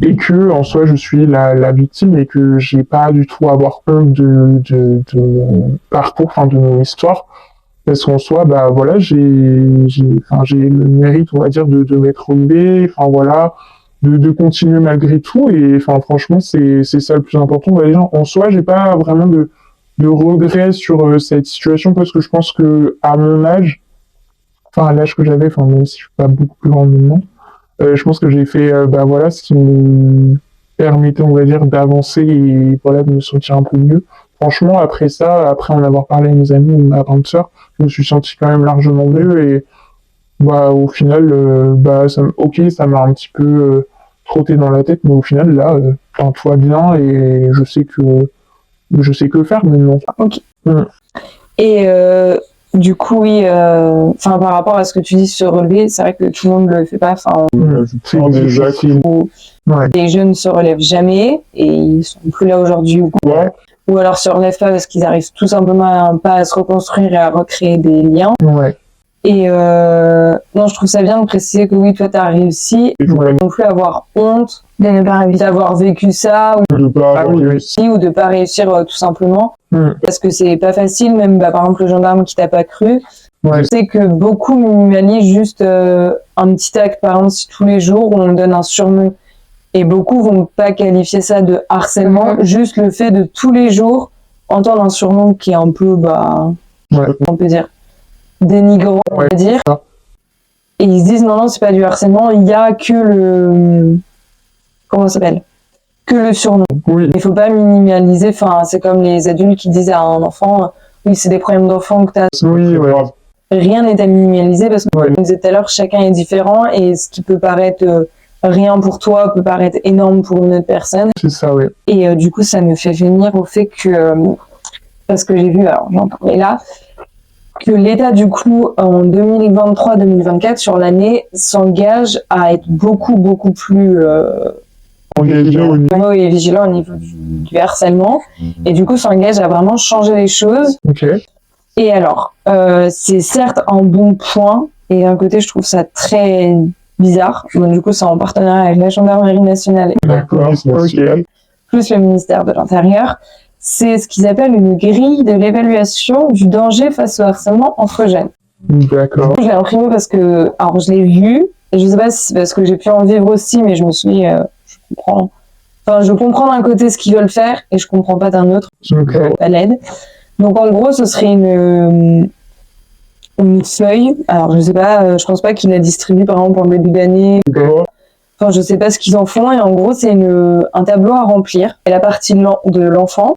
et que en soi je suis la victime et que j'ai pas du tout à avoir honte de mon parcours, enfin de mon histoire, parce qu'en soi bah voilà j'ai le mérite on va dire de m'être relevé, enfin voilà de continuer malgré tout et enfin franchement c'est ça le plus important. Bah, déjà, en soi j'ai pas vraiment de regrets sur cette situation parce que je pense que à mon âge, enfin à l'âge que j'avais, enfin même si je suis pas beaucoup plus grand maintenant, je pense que j'ai fait bah voilà ce qui me permettait on va dire d'avancer et voilà de me sentir un peu mieux. Franchement après ça, après en avoir parlé à mes amis ou ma grande sœur, je me suis senti quand même largement mieux et bah au final bah ok ça m'a un petit peu trotté dans la tête mais au final là enfin, tout va bien et je sais que faire maintenant. Ok. Et du coup, oui, enfin par rapport à ce que tu dis se relever, c'est vrai que tout le monde le fait pas. Enfin, déjà les jeunes se relèvent jamais et ils sont plus là aujourd'hui ou alors se relèvent pas parce qu'ils arrivent tout simplement pas à se reconstruire et à recréer des liens. Ouais. Et non, je trouve ça bien de préciser que oui, toi t'as réussi, non plus avoir honte d'avoir vécu ça ou de pas avoir réussi ou de pas réussir tout simplement parce que c'est pas facile, même bah, par exemple le gendarme qui t'a pas cru. Je sais que beaucoup minimalisent juste un petit acte, par exemple si tous les jours on donne un surnom et beaucoup vont pas qualifier ça de harcèlement, juste le fait de tous les jours entendre un surnom qui est un peu bah on peut dire dénigrant, on va dire. Et ils se disent non, c'est pas du harcèlement, il y a que le... Comment ça s'appelle ? Que le surnom. Il faut pas minimaliser, enfin, c'est comme les adultes qui disent à un enfant, oui, c'est des problèmes d'enfant que t'as. Rien n'est à minimaliser parce que, comme on disait tout à l'heure, chacun est différent et ce qui peut paraître rien pour toi peut paraître énorme pour une autre personne. C'est ça, oui. Et du coup, ça me fait venir au fait que, parce que j'ai vu, alors j'en parlais là, que l'État, du coup, en 2023-2024, sur l'année, s'engage à être beaucoup plus et vigilant au niveau du harcèlement. Et du coup, s'engage à vraiment changer les choses. Et alors, c'est certes un bon point, et d'un côté, je trouve ça très bizarre. Donc, du coup, c'est en partenariat avec la Gendarmerie nationale et plus le ministère de l'Intérieur. C'est ce qu'ils appellent une grille de l'évaluation du danger face au harcèlement entre jeunes. D'accord. Je l'ai imprimé parce que, alors je l'ai vu, et je sais pas si c'est parce que j'ai pu en vivre aussi, mais je me suis dit, je comprends d'un côté ce qu'ils veulent faire, et je comprends pas d'un autre, pas l'aide. Donc en gros, ce serait une feuille, alors je sais pas, je pense pas qu'ils la distribuent par exemple en début d'année. Enfin, je sais pas ce qu'ils en font, et en gros, c'est un tableau à remplir, et la partie de l'enfant.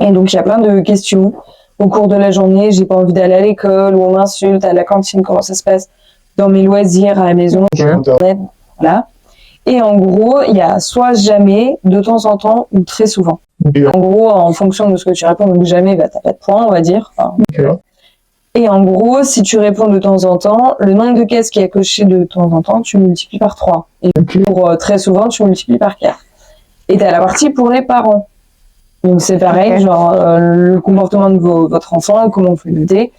Et donc, il y a plein de questions. Au cours de la journée, j'ai pas envie d'aller à l'école, ou on m'insulte, à la cantine, comment ça se passe, dans mes loisirs, à la maison, voilà. Et en gros, il y a soit jamais, de temps en temps, ou très souvent. En gros, en fonction de ce que tu réponds, donc jamais, bah, t'as pas de points, on va dire. Enfin, et en gros, si tu réponds de temps en temps, le nombre de cases qui est coché de temps en temps, tu multiplies par 3. Et pour très souvent, tu multiplies par 4. Et t'as la partie pour les parents. Donc c'est pareil, genre le comportement de votre enfant, comment vous le noter.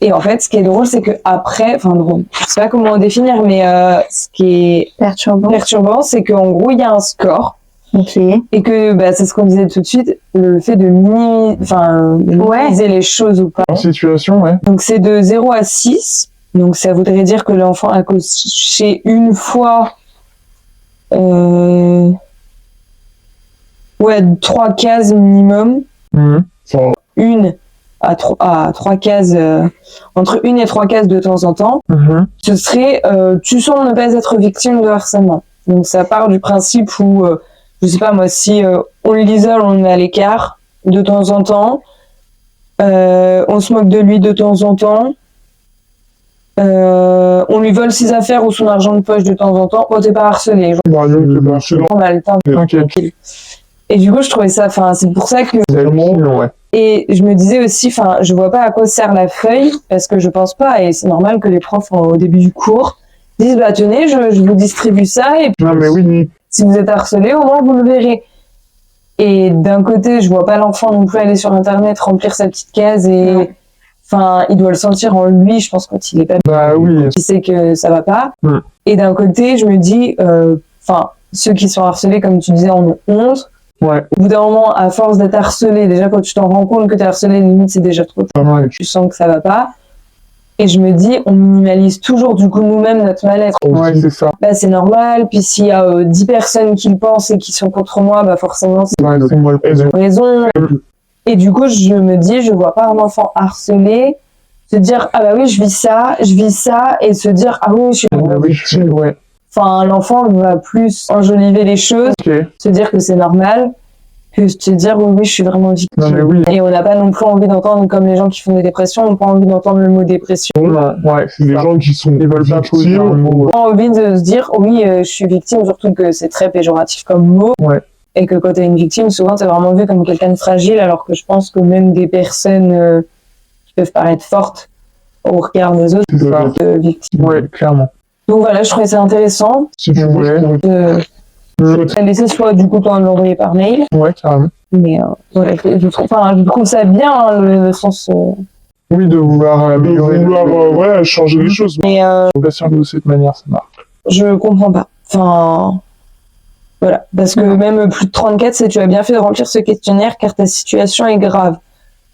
Et en fait, ce qui est drôle, c'est que après, enfin drôle, je sais pas comment le définir, mais ce qui est perturbant, c'est qu'en gros, il y a un score. Et que bah, c'est ce qu'on disait tout de suite, le fait de minimiser les choses ou pas. Situation, Donc c'est de 0 à 6. Donc ça voudrait dire que l'enfant a coché une fois 3 cases minimum. Une à 3 cases, entre 1 et 3 cases de temps en temps. Ce serait tu sens ne pas être victime de harcèlement. Donc ça part du principe où je sais pas moi, si on l'isole, on le met à l'écart de temps en temps, on se moque de lui de temps en temps, on lui vole ses affaires ou son argent de poche de temps en temps, t'es pas harcelé. On a le temps. Et du coup, je trouvais ça, c'est pour ça que... Et je me disais aussi, je vois pas à quoi sert la feuille, parce que je pense pas, et c'est normal que les profs, au début du cours, disent, bah tenez, je vous distribue ça, et puis... Si vous êtes harcelé, au moins vous le verrez. Et d'un côté, je vois pas l'enfant non plus aller sur Internet, remplir sa petite case et, il doit le sentir en lui, je pense, quand il est pas bien. Il sait que ça va pas. Et d'un côté, je me dis, ceux qui sont harcelés, comme tu disais, en ont honte. Ouais. Au bout d'un moment, à force d'être harcelé, déjà quand tu t'en rends compte que t'es harcelé, limite c'est déjà trop tard. Ouais. Tu sens que ça va pas. Et je me dis, on minimalise toujours du coup nous-mêmes notre mal-être. Ouais, c'est ça. Bah c'est normal, puis s'il y a 10 personnes qui le pensent et qui sont contre moi, bah forcément c'est Ouais, c'est moi le problème. raison. Et du coup, je me dis, je vois pas un enfant harcelé se dire, ah bah oui, je vis ça, et se dire, ah oui, je suis... Ouais. Enfin, l'enfant va plus enjoliver les choses, se dire que c'est normal, que se dire, oui, oui, je suis vraiment victime. Non, mais oui. Et on n'a pas non plus envie d'entendre, comme les gens qui font des dépressions, on n'a pas envie d'entendre le mot dépression. Non, ouais, c'est Les gens qui sont ils veulent pas poser un victimes, mot. On a envie de se dire, oui, je suis victime, surtout que c'est très péjoratif comme mot. Ouais. Et que quand t'es une victime, souvent t'es vraiment vu comme quelqu'un de fragile, alors que je pense que même des personnes qui peuvent paraître fortes au regard des autres, C'est ça. victimes. Ouais, clairement. Donc voilà, je trouvais ça intéressant si tu veux, Ouais. de laisser soit du coup toi l'envoyer par mail, Ouais, carrément. mais voilà, je trouve ça bien, hein, le sens. Oui, de vouloir de améliorer. vouloir voilà, changer les choses. Mais Bien sûr que de cette manière, ça marche. je comprends pas. Enfin, voilà, parce que même plus de 34, c'est tu as bien fait de remplir ce questionnaire car ta situation est grave.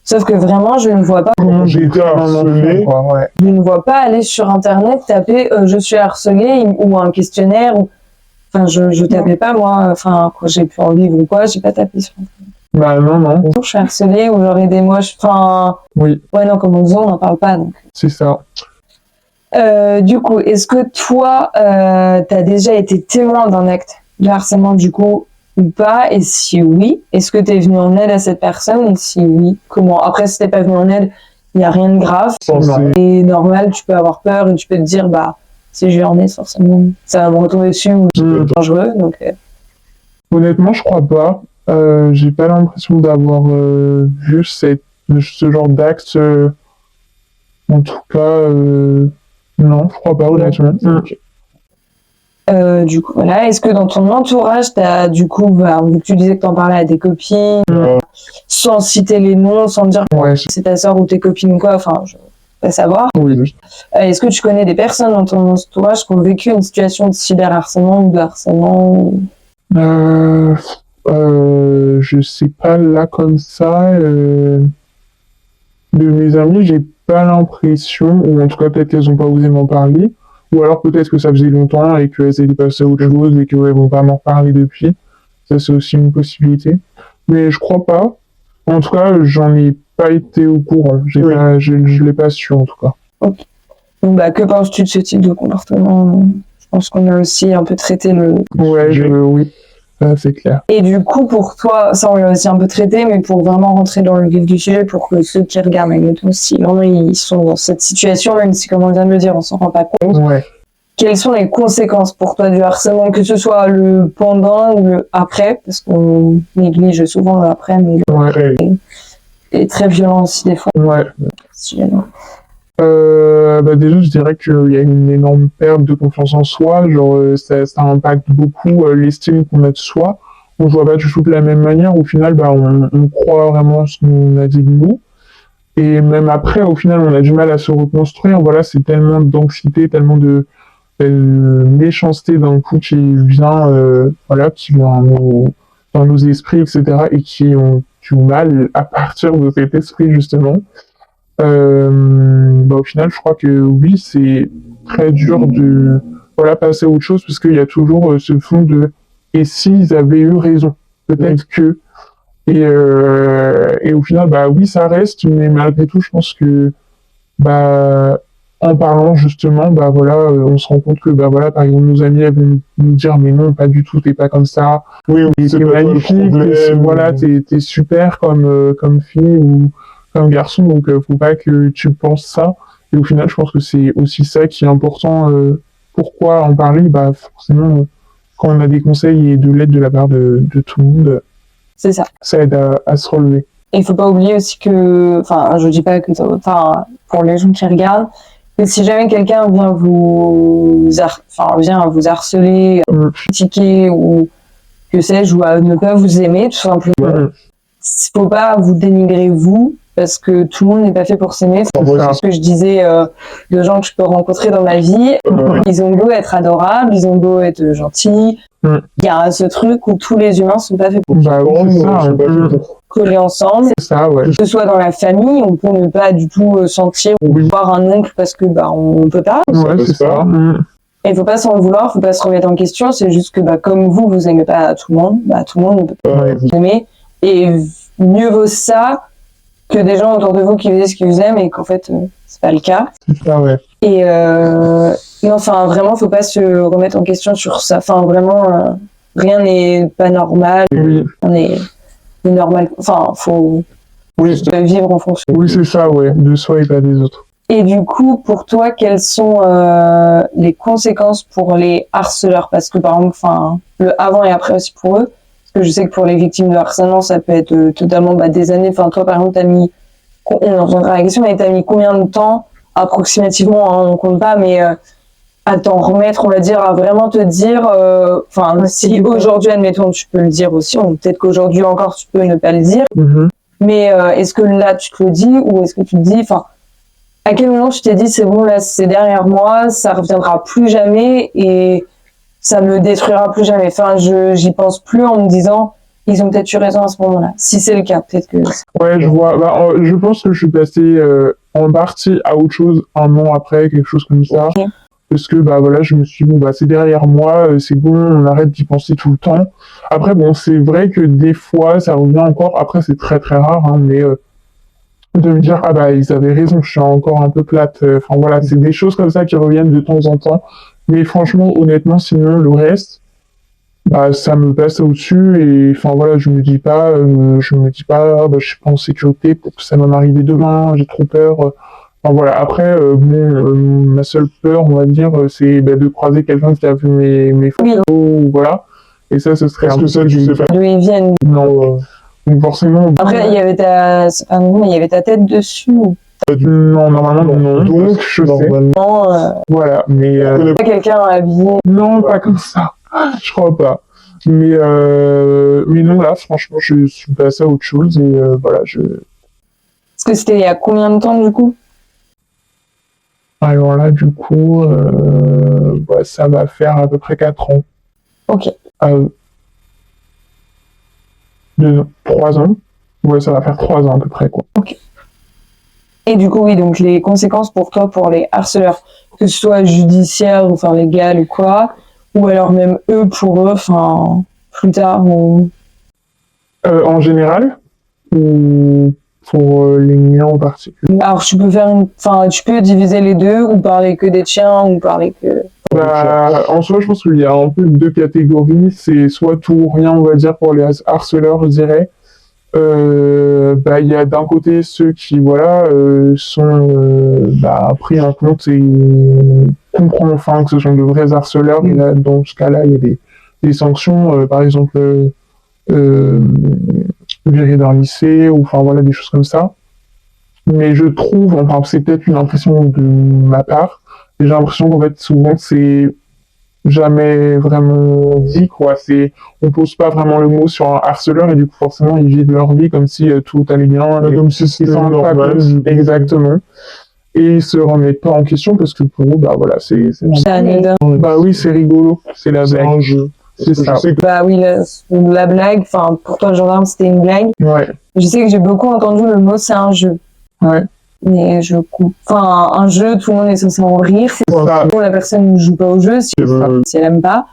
Sauf que vraiment, je ne vois pas. Comment j'ai été harcelé. Ouais. Je ne vois pas aller sur internet taper je suis harcelé ou un questionnaire ou enfin je tapais pas moi enfin quand j'ai pu en vivre ou quoi j'ai pas tapé sur internet. Bah non. Je suis harcelée ou genre aidez-moi enfin Oui, ouais non comme on disait on n'en parle pas donc. c'est ça. Du coup est-ce que toi t'as déjà été témoin d'un acte de harcèlement du coup ou pas et si oui est-ce que t'es venu en aide à cette personne et si oui comment après si t'es pas venu en aide il n'y a rien de grave. C'est normal, tu peux avoir peur et tu peux te dire, bah, si je vais en aide, forcément, ça va me retomber dessus ou c'est dangereux. Donc, Honnêtement, je crois pas. J'ai pas l'impression d'avoir vu ce genre d'acte. En tout cas, non, je crois pas, honnêtement. du coup, voilà. Est-ce que dans ton entourage, t'as, du coup, bah, vu que tu disais que t'en parlais à tes copines, sans citer les noms, sans dire Ouais, que c'est ta soeur ou tes copines ou quoi, enfin, je veux pas savoir. oui. Est-ce que tu connais des personnes dans ton entourage qui ont vécu une situation de cyberharcèlement ou de harcèlement Je sais pas là comme ça. De mes amis, j'ai pas l'impression, ou en tout cas peut-être qu'elles ont pas osé m'en parler, ou alors peut-être que ça faisait longtemps et qu'elles étaient passées à autre chose et qu'elles vont pas m'en reparler depuis. Ça c'est aussi une possibilité. Mais je crois pas. En tout cas, j'en ai pas été au courant. Je l'ai pas su en tout cas. Donc, bah, que penses-tu de ce type de comportement Je pense qu'on a aussi un peu traité le... Ouais, oui. C'est clair. Et du coup, pour toi, ça on l'a aussi un peu traité, mais pour vraiment rentrer dans le vif du sujet, pour que ceux qui regardent, admettons, si vraiment ils sont dans cette situation, même si, comme on vient de le dire, on s'en rend pas compte, Ouais. quelles sont les conséquences pour toi du harcèlement, que ce soit le pendant ou le après, parce qu'on néglige souvent le après, mais Ouais. est très violent aussi des fois. Ouais. Si jamais. Bah déjà, je dirais qu'il y a une énorme perte de confiance en soi. Genre, ça impacte beaucoup l'estime qu'on a de soi. On ne voit pas du tout de la même manière. Au final, bah, on croit vraiment à ce qu'on a dit de nous. Et même après, au final, on a du mal à se reconstruire. Voilà, c'est tellement d'anxiété, tellement de méchanceté d'un coup qui vient, qui vient dans nos esprits, etc. et qui ont du mal à partir de cet esprit, justement. Au final, je crois que oui, c'est très dur de passer à autre chose parce qu'il y a toujours ce fond de et s'ils avaient eu raison, peut-être que et au final, bah oui, ça reste, mais malgré tout, je pense que en parlant justement, on se rend compte que par exemple nos amis elles vont nous dire mais non, pas du tout, t'es pas comme ça, t'es magnifique, t'es super comme fille ou comme garçon, donc faut pas que tu penses ça. Et au final, je pense que c'est aussi ça qui est important. Pourquoi en parler? Forcément, quand on a des conseils et de l'aide de la part de tout le monde, C'est ça. Ça aide à se relever. Et il faut pas oublier aussi que, enfin, je dis pas que, pour les gens qui regardent, que si jamais quelqu'un vient vous harceler, critiquer ou que sais-je, ou à ne pas vous aimer, tout simplement, faut pas vous dénigrer vous parce que tout le monde n'est pas fait pour s'aimer. C'est ça. Ce que je disais de gens que je peux rencontrer dans ma vie, ils ont beau être adorables, ils ont beau être gentils, il y a ce truc où tous les humains sont pas faits pour Bah oui, c'est ça. coller ensemble. C'est ça, ouais. Que ce soit dans la famille, on peut ne pas du tout sentir ou voir un oncle parce que on peut pas. Ouais, c'est ça. Et il faut pas s'en vouloir, faut pas se remettre en question. C'est juste que comme vous aimez pas tout le monde, tout le monde ne peut pas vous aimer. Et mieux vaut ça que des gens autour de vous qui vous disent qu'ils vous aiment et qu'en fait c'est pas le cas. C'est ça, ouais. Et non, enfin vraiment, faut pas se remettre en question sur ça. Enfin vraiment, rien n'est pas normal. Oui. On est normal. Enfin, faut vivre en fonction. Oui, c'est ça, ouais. De soi et pas des autres. Et du coup, pour toi, quelles sont les conséquences pour les harceleurs? Parce que par exemple, le avant et après aussi pour eux. Parce que je sais que pour les victimes de harcèlement, ça peut être totalement des années. Enfin, toi, par exemple, on entendra la question, mais t'as mis combien de temps, approximativement, hein, on compte pas, mais à t'en remettre, on va dire, à vraiment te dire, si aujourd'hui, admettons, tu peux le dire aussi, peut-être qu'aujourd'hui encore, tu peux ne pas le dire, mais est-ce que là, tu te le dis, ou est-ce que tu te dis, à quel moment tu t'es dit, c'est bon, là, c'est derrière moi, ça reviendra plus jamais, et ça me détruira plus jamais. J'y pense plus en me disant, ils ont peut-être eu raison à ce moment-là. Si c'est le cas, peut-être que... Ouais, je vois. Je pense que je suis passé en partie à autre chose un an après, quelque chose comme ça. Okay. Parce que, je me suis dit, c'est derrière moi, c'est bon, on arrête d'y penser tout le temps. Après, c'est vrai que des fois, ça revient encore. Après, c'est très, très rare, hein, mais de me dire, ils avaient raison, je suis encore un peu plate. C'est des choses comme ça qui reviennent de temps en temps. Mais franchement, honnêtement, sinon, le reste, ça me passe au-dessus et je me dis pas, je suis pas en sécurité, peut-être que ça va m'arriver demain, j'ai trop peur. Après, ma seule peur, on va dire, c'est de croiser quelqu'un qui a vu mes photos, voilà. Et ça, ce serait un peu ça que je sais pas. D'où ils viennent. Non, donc forcément. Après, il y avait ta tête dessus. Non, normalement, non. Donc, je sais. Voilà, mais... Pas quelqu'un habillé. Non, pas comme ça. Je crois pas. Mais non, là, franchement, je suis passé à autre chose et Parce que c'était il y a combien de temps, du coup? Alors là, du coup, ça va faire à peu près 4 ans. Ok. 3 ans. Ouais, ça va faire 3 ans à peu près, quoi. Ok. Et du coup, oui, donc les conséquences pour toi, pour les harceleurs, que ce soit judiciaire ou légal ou quoi, ou alors même eux pour eux, plus tard ou... En général ou pour les miens en particulier? Alors tu peux tu peux diviser les deux ou parler que des tiens ou parler que... En soi, je pense qu'il y a un peu 2 catégories, c'est soit tout ou rien, on va dire, pour les harceleurs, je dirais. Il y a d'un côté ceux qui sont pris en compte et comprennent enfin que ce sont de vrais harceleurs et là, dans ce cas-là il y a des sanctions, par exemple viré d'un lycée ou des choses comme ça. Mais je trouve, c'est peut-être une impression de ma part, j'ai l'impression qu'en fait souvent c'est jamais vraiment dit, quoi. On pose pas vraiment le mot sur un harceleur et du coup forcément ils vivent leur vie comme si tout allait bien, comme si c'était normal. Exactement. Et ils se remettent pas en question parce que pour eux, c'est anodin. Oui, c'est rigolo, c'est la blague. Un jeu. C'est ça. Oui, la blague, pour toi le gendarme c'était une blague. Ouais. Je sais que j'ai beaucoup entendu le mot c'est un jeu. Ouais. Mais un jeu, tout le monde est censé en rire. C'est ça. La personne ne joue pas au jeu si elle aime pas.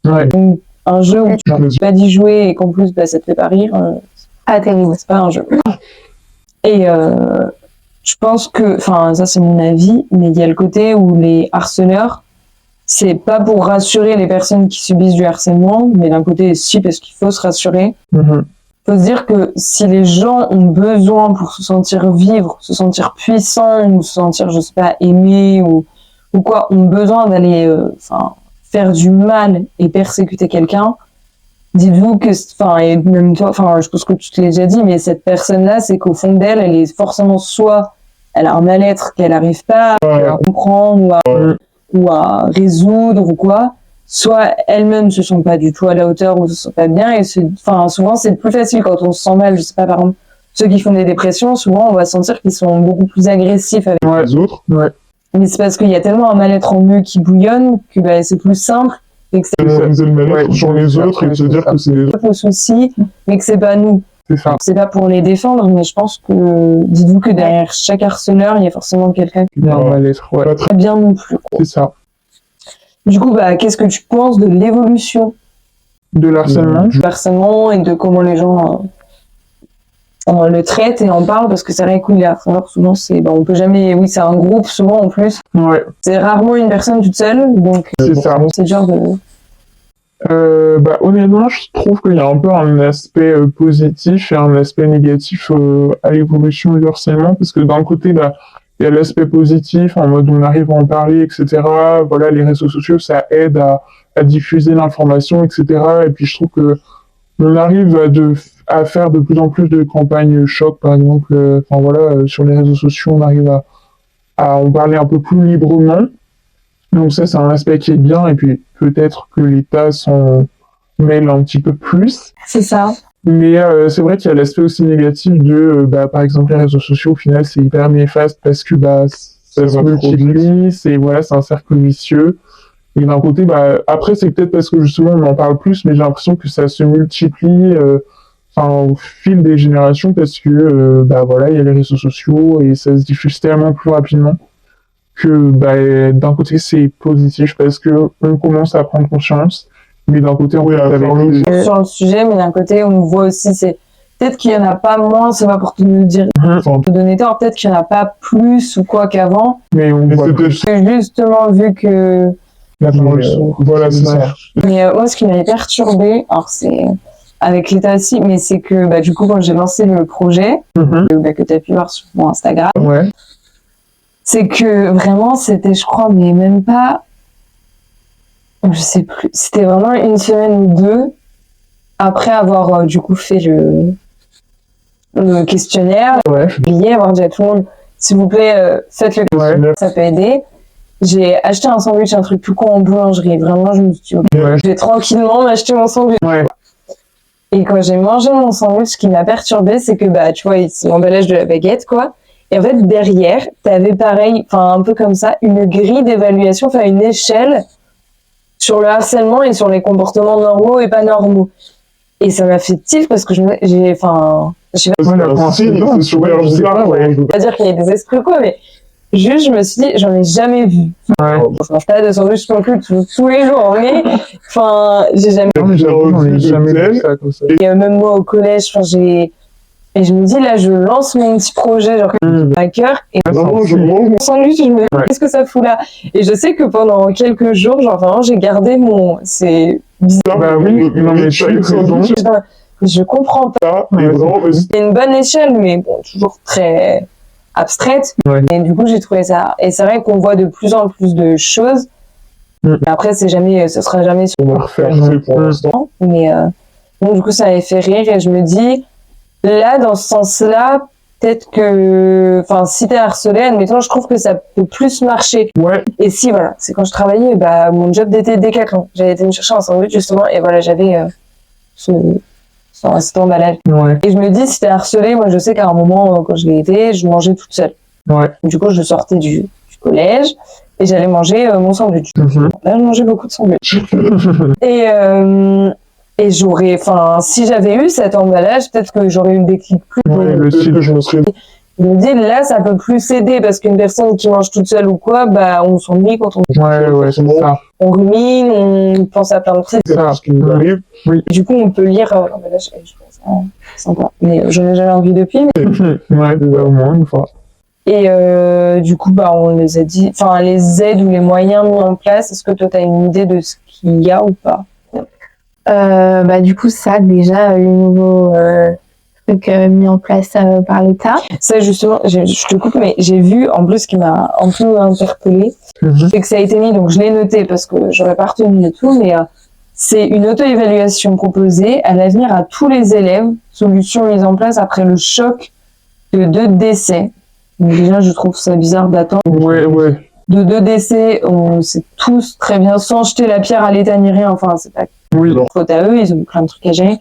Ouais. Donc, un jeu où tu n'as pas d'y jouer et qu'en plus ça te fait pas rire, terrible, c'est pas un jeu. Et je pense que, ça c'est mon avis, mais il y a le côté où les harceleurs, c'est pas pour rassurer les personnes qui subissent du harcèlement, mais d'un côté si, parce qu'il faut se rassurer. Faut se dire que si les gens ont besoin pour se sentir vivre, se sentir puissant ou se sentir, je sais pas, aimé ou quoi, ont besoin d'aller faire du mal et persécuter quelqu'un, dites-vous que, et même toi, je pense que tu te l'as déjà dit, mais cette personne-là, c'est qu'au fond d'elle, elle est forcément soit elle a un mal-être qu'elle n'arrive pas à comprendre ou à résoudre ou quoi, soit elle-même se sent pas du tout à la hauteur ou se sent pas bien et souvent c'est plus facile quand on se sent mal, je sais pas, par exemple ceux qui font des dépressions, souvent, on va sentir qu'ils sont beaucoup plus agressifs avec Ouais. Les autres. Ouais. Mais c'est parce qu'il y a tellement un mal-être en eux qui bouillonne que bah, c'est plus simple et que c'est Minimiser le mal-être Ouais, sur les c'est autres et ça, se c'est dire ça. que c'est les autres. le souci, mais que c'est pas nous. C'est ça. C'est pas pour les défendre, mais je pense que, dites-vous que derrière chaque harceleur, il y a forcément quelqu'un qui Il y a un mal-être, ouais. Pas très va bien non plus. C'est ça. Du coup, bah, qu'est-ce que tu penses de l'évolution De l'harcèlement. du harcèlement et de comment les gens le traitent et en parlent? Parce que c'est vrai que les harceleurs, souvent, c'est, bah, on peut jamais, oui, c'est un groupe, souvent, en plus. Ouais, C'est rarement une personne toute seule, donc c'est ça. c'est dur de... Bah, honnêtement, je trouve qu'il y a un peu un aspect positif et un aspect négatif à l'évolution du harcèlement, parce que d'un côté, bah, il y a l'aspect positif, en mode on arrive à en parler, etc. Voilà, les réseaux sociaux, ça aide à diffuser l'information, etc. Et puis je trouve que on arrive à faire de plus en plus de campagnes choc, par exemple. Enfin voilà, sur les réseaux sociaux, on arrive à en parler un peu plus librement. Donc ça, c'est un aspect qui est bien, et puis peut-être que l'État s'en mêle un petit peu plus. C'est ça. Mais c'est vrai qu'il y a l'aspect aussi négatif de, bah, par exemple, les réseaux sociaux, au final, c'est hyper néfaste parce que bah, ça se va trop multiplie, c'est voilà, c'est un cercle vicieux. Et d'un côté, bah, après, c'est peut-être parce que justement, on en parle plus, mais j'ai l'impression que ça se multiplie au fil des générations parce que bah, voilà, il y a les réseaux sociaux et ça se diffuse tellement plus rapidement que bah, d'un côté, c'est positif parce que on commence à prendre conscience. Mais d'un côté, Oui, à faire le- Sur le sujet, mais d'un côté, on voit aussi, c'est peut-être qu'il y en a pas moins, c'est pas pour te dire, Enfin, te donner tort, peut-être qu'il y en a pas plus ou quoi qu'avant. mais on mais voit c'est plus peut-être Justement, vu que, la parole Mais, s'ouvre. voilà, c'est ça. mais moi, ce qui m'avait perturbée, alors c'est avec l'État aussi, mais c'est que, bah, du coup, quand j'ai lancé le projet, Mhm. bah, que tu as pu voir sur mon Instagram, Ouais. c'est que vraiment, c'était, je crois, mais même pas, je sais plus, c'était vraiment une semaine ou deux après avoir, du coup, fait le questionnaire, Ouais. publié, avoir dit à tout le monde, s'il vous plaît, faites le Ouais. ça peut aider. J'ai acheté un sandwich, un truc tout con en boulangerie. Vraiment, je me suis dit, ok, Ouais. je vais tranquillement m'acheter mon sandwich. Ouais. Et quand j'ai mangé mon sandwich, ce qui m'a perturbée, c'est que, bah, tu vois, c'est l'emballage de la baguette, quoi. Et en fait, derrière, t'avais pareil, enfin, un peu comme ça, une grille d'évaluation, enfin, une échelle sur le harcèlement et sur les comportements normaux et pas normaux. Et ça m'a fait tilt parce que je sais pas, Ouais, la coïncidence, c'est super ouais, je sais bizarre, pas, ouais. je veux pas dire qu'il y a des esprits ou quoi, mais juste, je me suis dit, j'en ai jamais vu. Ouais. Je mange pas de sandwich non plus tous les jours, mais, enfin, j'ai jamais Non, mais j'avoue, j'en ai de jamais vu tel. ça comme ça. Et même moi au collège, enfin, et je me dis, là, je lance mon petit projet, genre, à cœur, et Non, je mange mon sandwich, je me dis, Ouais. qu'est-ce que ça fout là? Et je sais que pendant quelques jours, genre, vraiment, j'ai gardé c'est bizarre. Bah oui, non, mais tu as raison. Je comprends pas. ça, et vraiment, vas-y. C'est une bonne échelle, mais bon, toujours très abstraite. Ouais. Et du coup, j'ai trouvé ça. Et c'est vrai qu'on voit de plus en plus de choses. Mm. Mais après, ce sera jamais sur On va refaire ça pour l'instant. mais bon, du coup, ça m'avait fait rire et je me dis, là, dans ce sens-là, peut-être que, enfin, si t'es harcelé, admettons, je trouve que ça peut plus marcher. Ouais. Et si, voilà, c'est quand je travaillais, bah, mon job d'été Décathlon. J'avais été me chercher un sandwich, justement, et voilà, j'avais cet emballage. Ouais. Et je me dis, si t'es harcelé, moi, je sais qu'à un moment, quand je l'ai été, je mangeais toute seule. Ouais. Du coup, je sortais du collège et j'allais manger mon sandwich. Mhm. Là, je mangeais beaucoup de sandwich. Et j'aurais, enfin, si j'avais eu cet emballage, peut-être que j'aurais eu le déclic plus tôt. Ouais, le Peut-être style. que je me serais Je me dis, là, ça peut plus aider parce qu'une personne qui mange toute seule ou quoi, bah, on s'ennuie quand Ouais, c'est ça. on rumine, on pense à plein de trucs. C'est ça. ce qui nous arrive. Du coup, on peut lire l'emballage et je trouve ça sympa. Mais j'en ai jamais envie depuis. Ouais, au moins une fois. Et du coup, bah, on les a dit, enfin, les aides ou les moyens mis en place, est-ce que toi, tu as une idée de ce qu'il y a ou pas? Bah, du coup, ça, déjà, les nouveaux trucs mis en place par l'État. Ça, justement, je te coupe, mais j'ai vu, en plus, ce qui m'a un peu interpellée, Mhm. c'est que ça a été mis, donc je l'ai noté parce que j'aurais pas retenu de tout, mais c'est une auto-évaluation proposée à l'avenir à tous les élèves, solution mise en place après le choc de 2 décès. Donc déjà, je trouve ça bizarre d'attendre. Ouais. De 2 décès, on sait tous très bien, sans jeter la pierre à l'État ni rien, enfin, c'est pas Oui. faute à eux, ils ont plein de trucs à gérer.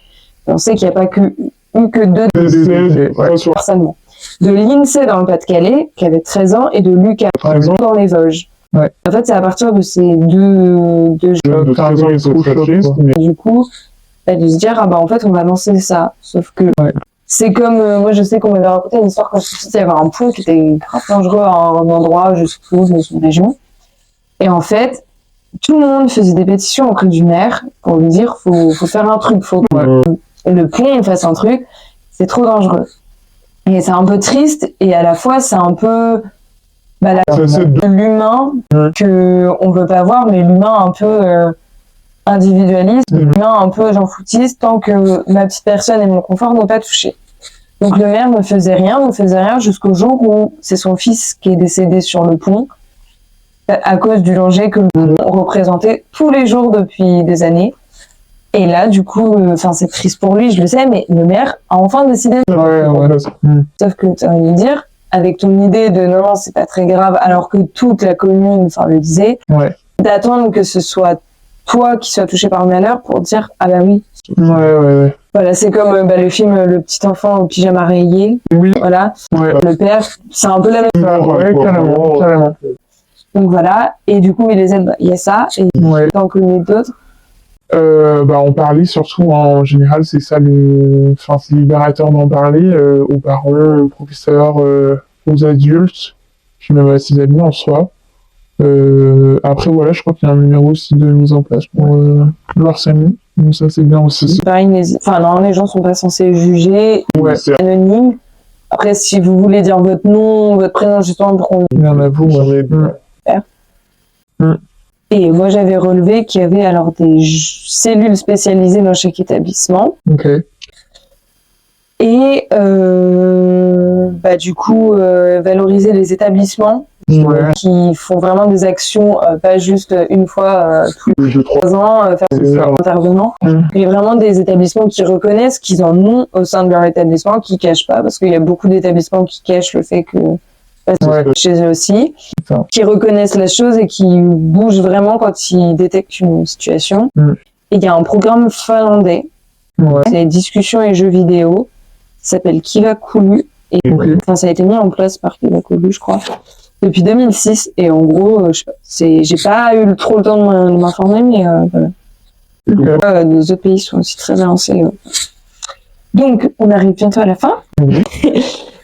Et on sait qu'il n'y a pas que eu que 2 ouais. personnellement. De Lindsay dans le Pas-de-Calais, qui avait 13 ans, et de Lucas dans les Vosges. Ouais. En fait, c'est à partir de ces deux De 13 ans, ils sont très tristes, mais du coup, de se dire, ah bah en fait, on va lancer ça. Sauf que c'est comme, moi je sais qu'on m'avait raconté une histoire quand je suis petite, il y avait un pont qui était grave dangereux à un endroit, je sais plus, dans une région. Et en fait, tout le monde faisait des pétitions auprès du maire pour lui dire, faut faire un truc, faut que le pont fasse un truc, c'est trop dangereux. Et c'est un peu triste, et à la fois, c'est un peu, l'humain que on veut pas voir, mais l'humain un peu individualiste, l'humain un peu j'en foutiste, tant que ma petite personne et mon confort n'ont pas touché. Donc le maire ne faisait rien jusqu'au jour où c'est son fils qui est décédé sur le pont à cause du danger que le pont représentait tous les jours depuis des années. Et là, du coup, c'est triste pour lui, je le sais, mais le maire a enfin décidé. Sauf que tu as envie de dire, avec ton idée de non, c'est pas très grave, alors que toute la commune, le disait, d'attendre que ce soit toi qui sois touché par le malheur pour dire, ah bah oui. Voilà, c'est comme le film Le petit enfant au pyjama rayé. Oui. Voilà. Le père, c'est un peu la même chose. Carrément. Donc voilà. Et du coup, il les aide, il y a ça. Et t'en connais d'autres? En parler surtout, en général, c'est ça c'est libérateur d'en parler aux parents, aux professeurs, aux adultes, puis même à ses amis en soi. Après, voilà, je crois qu'il y a un numéro aussi de mise en place pour le harcèlement. Donc ça, c'est bien aussi. Pareil, les gens sont pas censés juger. C'est anonyme. Après, si vous voulez dire votre nom, votre prénom, justement, pour qu'on... Bien à vous, Et moi, j'avais relevé qu'il y avait alors des cellules spécialisées dans chaque établissement. Ok. Et du coup, valoriser les établissements qui font vraiment des actions, pas juste une fois tous les 3 ans, faire des intervenants, mais vraiment des établissements qui reconnaissent qu'ils en ont au sein de leur établissement, qui cachent pas, parce qu'il y a beaucoup d'établissements qui cachent le fait que chez eux aussi, qui reconnaissent la chose et qui bougent vraiment quand ils détectent une situation. Et il y a un programme finlandais, c'est discussions et jeux vidéo, qui s'appelle Kivakulu, et ça a été mis en place par Kivakulu, je crois, depuis 2006, et en gros, j'ai pas eu trop le temps de m'informer, mais voilà. Les autres pays sont aussi très avancés. Donc, on arrive bientôt à la fin.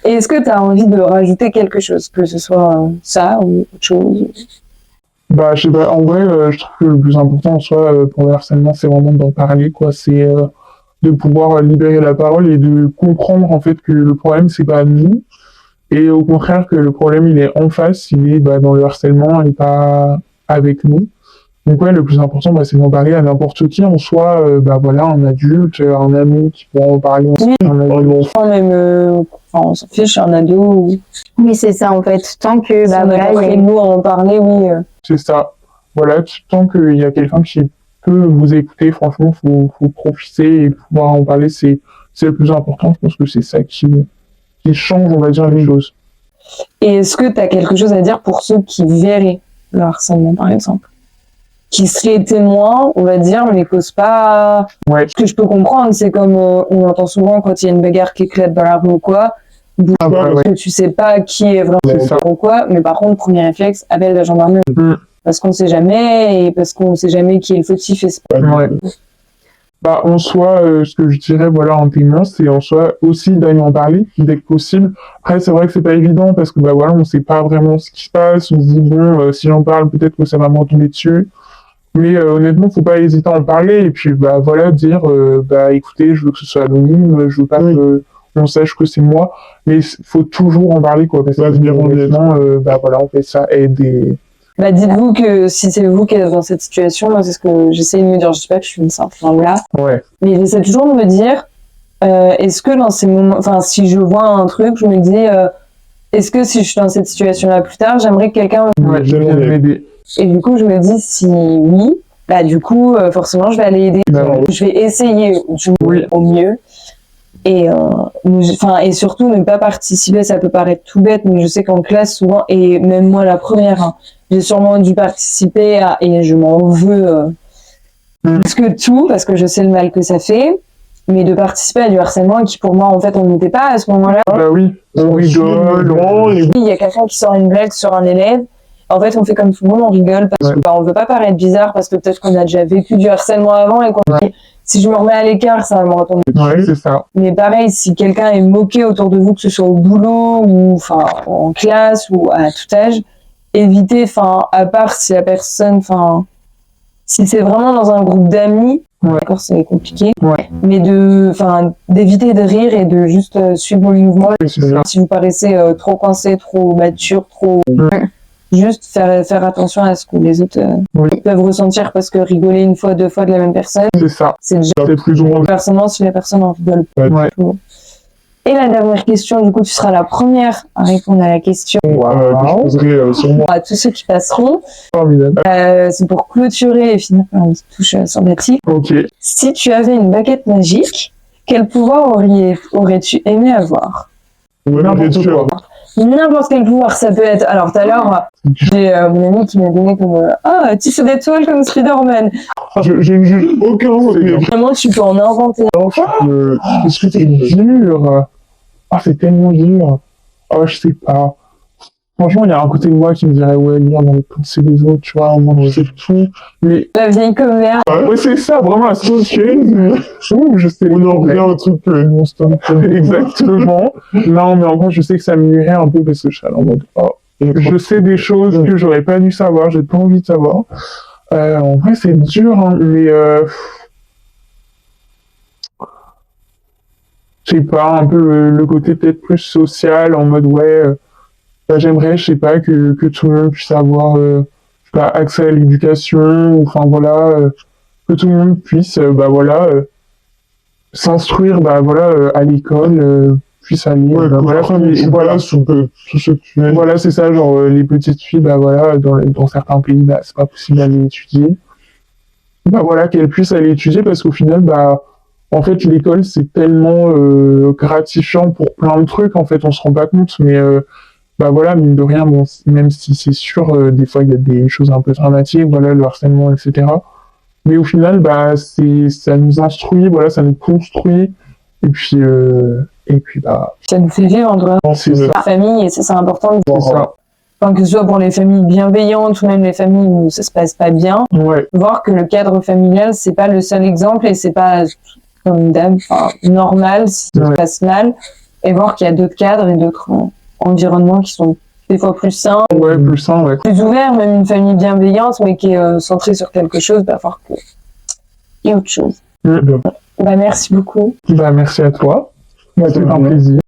Et est-ce que tu as envie de rajouter quelque chose, que ce soit ça ou autre chose? Je sais pas, en vrai, je trouve que le plus important en soi pour le harcèlement, c'est vraiment d'en parler, quoi. C'est de pouvoir libérer la parole et de comprendre en fait que le problème, c'est pas nous, et au contraire que le problème, il est en face, il est dans le harcèlement et pas avec nous. Donc le plus important, c'est d'en parler à n'importe qui, en soi, un adulte, un ami qui pourra en parler, un enfant, même, on s'en fiche, un ado. Oui, c'est ça, en fait. Tant que, il y a nous à en parler, oui. C'est ça. Voilà, tant qu'il y a quelqu'un qui peut vous écouter, franchement, faut profiter et pouvoir en parler, c'est le plus important. Je pense que c'est ça qui change, on va dire, les choses. Et est-ce que tu as quelque chose à dire pour ceux qui verraient le harcèlement, par exemple? Qui seraient témoins, on va dire, mais causent pas... Ce que je peux comprendre, c'est comme on entend souvent quand il y a une bagarre qui éclate dans la rue ou quoi, parce que tu sais pas qui est vraiment ou quoi, mais par contre, premier réflexe, appelle la gendarmerie. Parce qu'on sait jamais, et parce qu'on sait jamais qui est le fautif. En soi, ce que je dirais, en témoin, c'est en soi aussi d'aller en parler dès que possible. Après, c'est vrai que c'est pas évident parce que on sait pas vraiment ce qui se passe. On se dit si j'en parle, peut-être que ça va me retomber dessus. Mais honnêtement, faut pas hésiter à en parler et puis dire écoutez, je veux que ce soit anonyme, je veux pas qu'on sache que c'est moi, mais faut toujours en parler parce que honnêtement, on fait ça aider. Dites-vous que si c'est vous qui êtes dans cette situation, moi c'est ce que j'essaie de me dire, je sais pas que je suis une simple là, mais j'essaie toujours de me dire est-ce que dans ces moments, si je vois un truc, je me dis est-ce que si je suis dans cette situation là plus tard, j'aimerais que quelqu'un m'aide. Et du coup, je me dis, si oui, du coup, forcément, je vais aller aider. Je vais essayer au mieux. Et surtout, ne pas participer, ça peut paraître tout bête, mais je sais qu'en classe, souvent, et même moi, la première, j'ai sûrement dû participer et je m'en veux plus que tout, parce que je sais le mal que ça fait. mais de participer à du harcèlement qui pour moi en fait on n'était pas à ce moment-là. Bah oui, on rigole, Il y a quelqu'un qui sort une blague sur un élève. En fait, on fait comme tout le monde, on rigole parce que on veut pas paraître bizarre parce que peut-être qu'on a déjà vécu du harcèlement avant et qu'on dit si je me remets à l'écart, ça va me retomber. Ouais, c'est ça. Mais pareil, si quelqu'un est moqué autour de vous, que ce soit au boulot ou enfin en classe ou à tout âge, évitez, enfin à part si la personne, enfin si c'est vraiment dans un groupe d'amis, d'accord, c'est compliqué, mais d'éviter de rire et de juste suivre le mouvement. Si vous paraissez trop coincé, trop mature, trop juste faire attention à ce que les autres peuvent ressentir parce que rigoler une fois, deux fois de la même personne, c'est ça. C'est déjà plus drôle. personnellement si la personne en rigole pas. Et la dernière question, du coup, tu seras la première à répondre à la question. Que je poserai sur moi. À tous ceux qui passeront. Formidable. C'est pour clôturer et finir par une touche sympathique. Ok. Si tu avais une baguette magique, quel pouvoir aurais-tu aimé avoir? N'importe quoi. N'importe quel pouvoir, ça peut être. Alors, tout à l'heure, j'ai mon ami qui m'a donné comme tissu d'étoiles comme Spider-Man. Je ne juge aucun. Vraiment, tu peux en inventer. Est-ce que c'est dur? C'est tellement dur. Je sais pas. Franchement, il y a un côté de moi qui me dirait, ouais, lire dans les pensées des autres, tu vois, moi, je sais tout. Mais. La vieille commère. Ouais, c'est ça, vraiment, la société. Je sais. On en revient au truc que nous, Exactement. Non, mais en vrai, je sais que ça me nuirait un peu parce que je serais en mode, je sais des choses que j'aurais pas dû savoir, j'ai pas envie de savoir. En vrai, c'est dur, hein, mais je sais pas, un peu le côté peut-être plus social, en mode, j'aimerais, je sais pas, que tout le monde puisse avoir accès à l'éducation, ou enfin voilà, que tout le monde puisse, s'instruire, à l'école, puisse aller, voilà, tout ce que tu es. Voilà, c'est ça, genre les petites filles, dans certains pays, c'est pas possible d'aller étudier. Qu'elles puissent aller étudier parce qu'au final, en fait, l'école, c'est tellement gratifiant pour plein de trucs, en fait, on se rend pas compte, mais mine de rien, bon, même si c'est sûr, des fois, il y a des choses un peu dramatiques, le harcèlement, etc. Mais au final, ça nous instruit, ça nous construit, et puis, ça nous fait vivre dans la famille, et ça, c'est important. C'est ça. Enfin, que ce soit pour les familles bienveillantes ou même les familles où ça se passe pas bien, voir que le cadre familial, c'est pas le seul exemple et c'est pas comme normal si ça se passe mal, et voir qu'il y a d'autres cadres et d'autres environnements qui sont des fois plus sains, plus ouverts, même une famille bienveillante, mais qui est centrée sur quelque chose, voir qu'il y a autre chose. Merci beaucoup. Merci à toi. C'était un plaisir.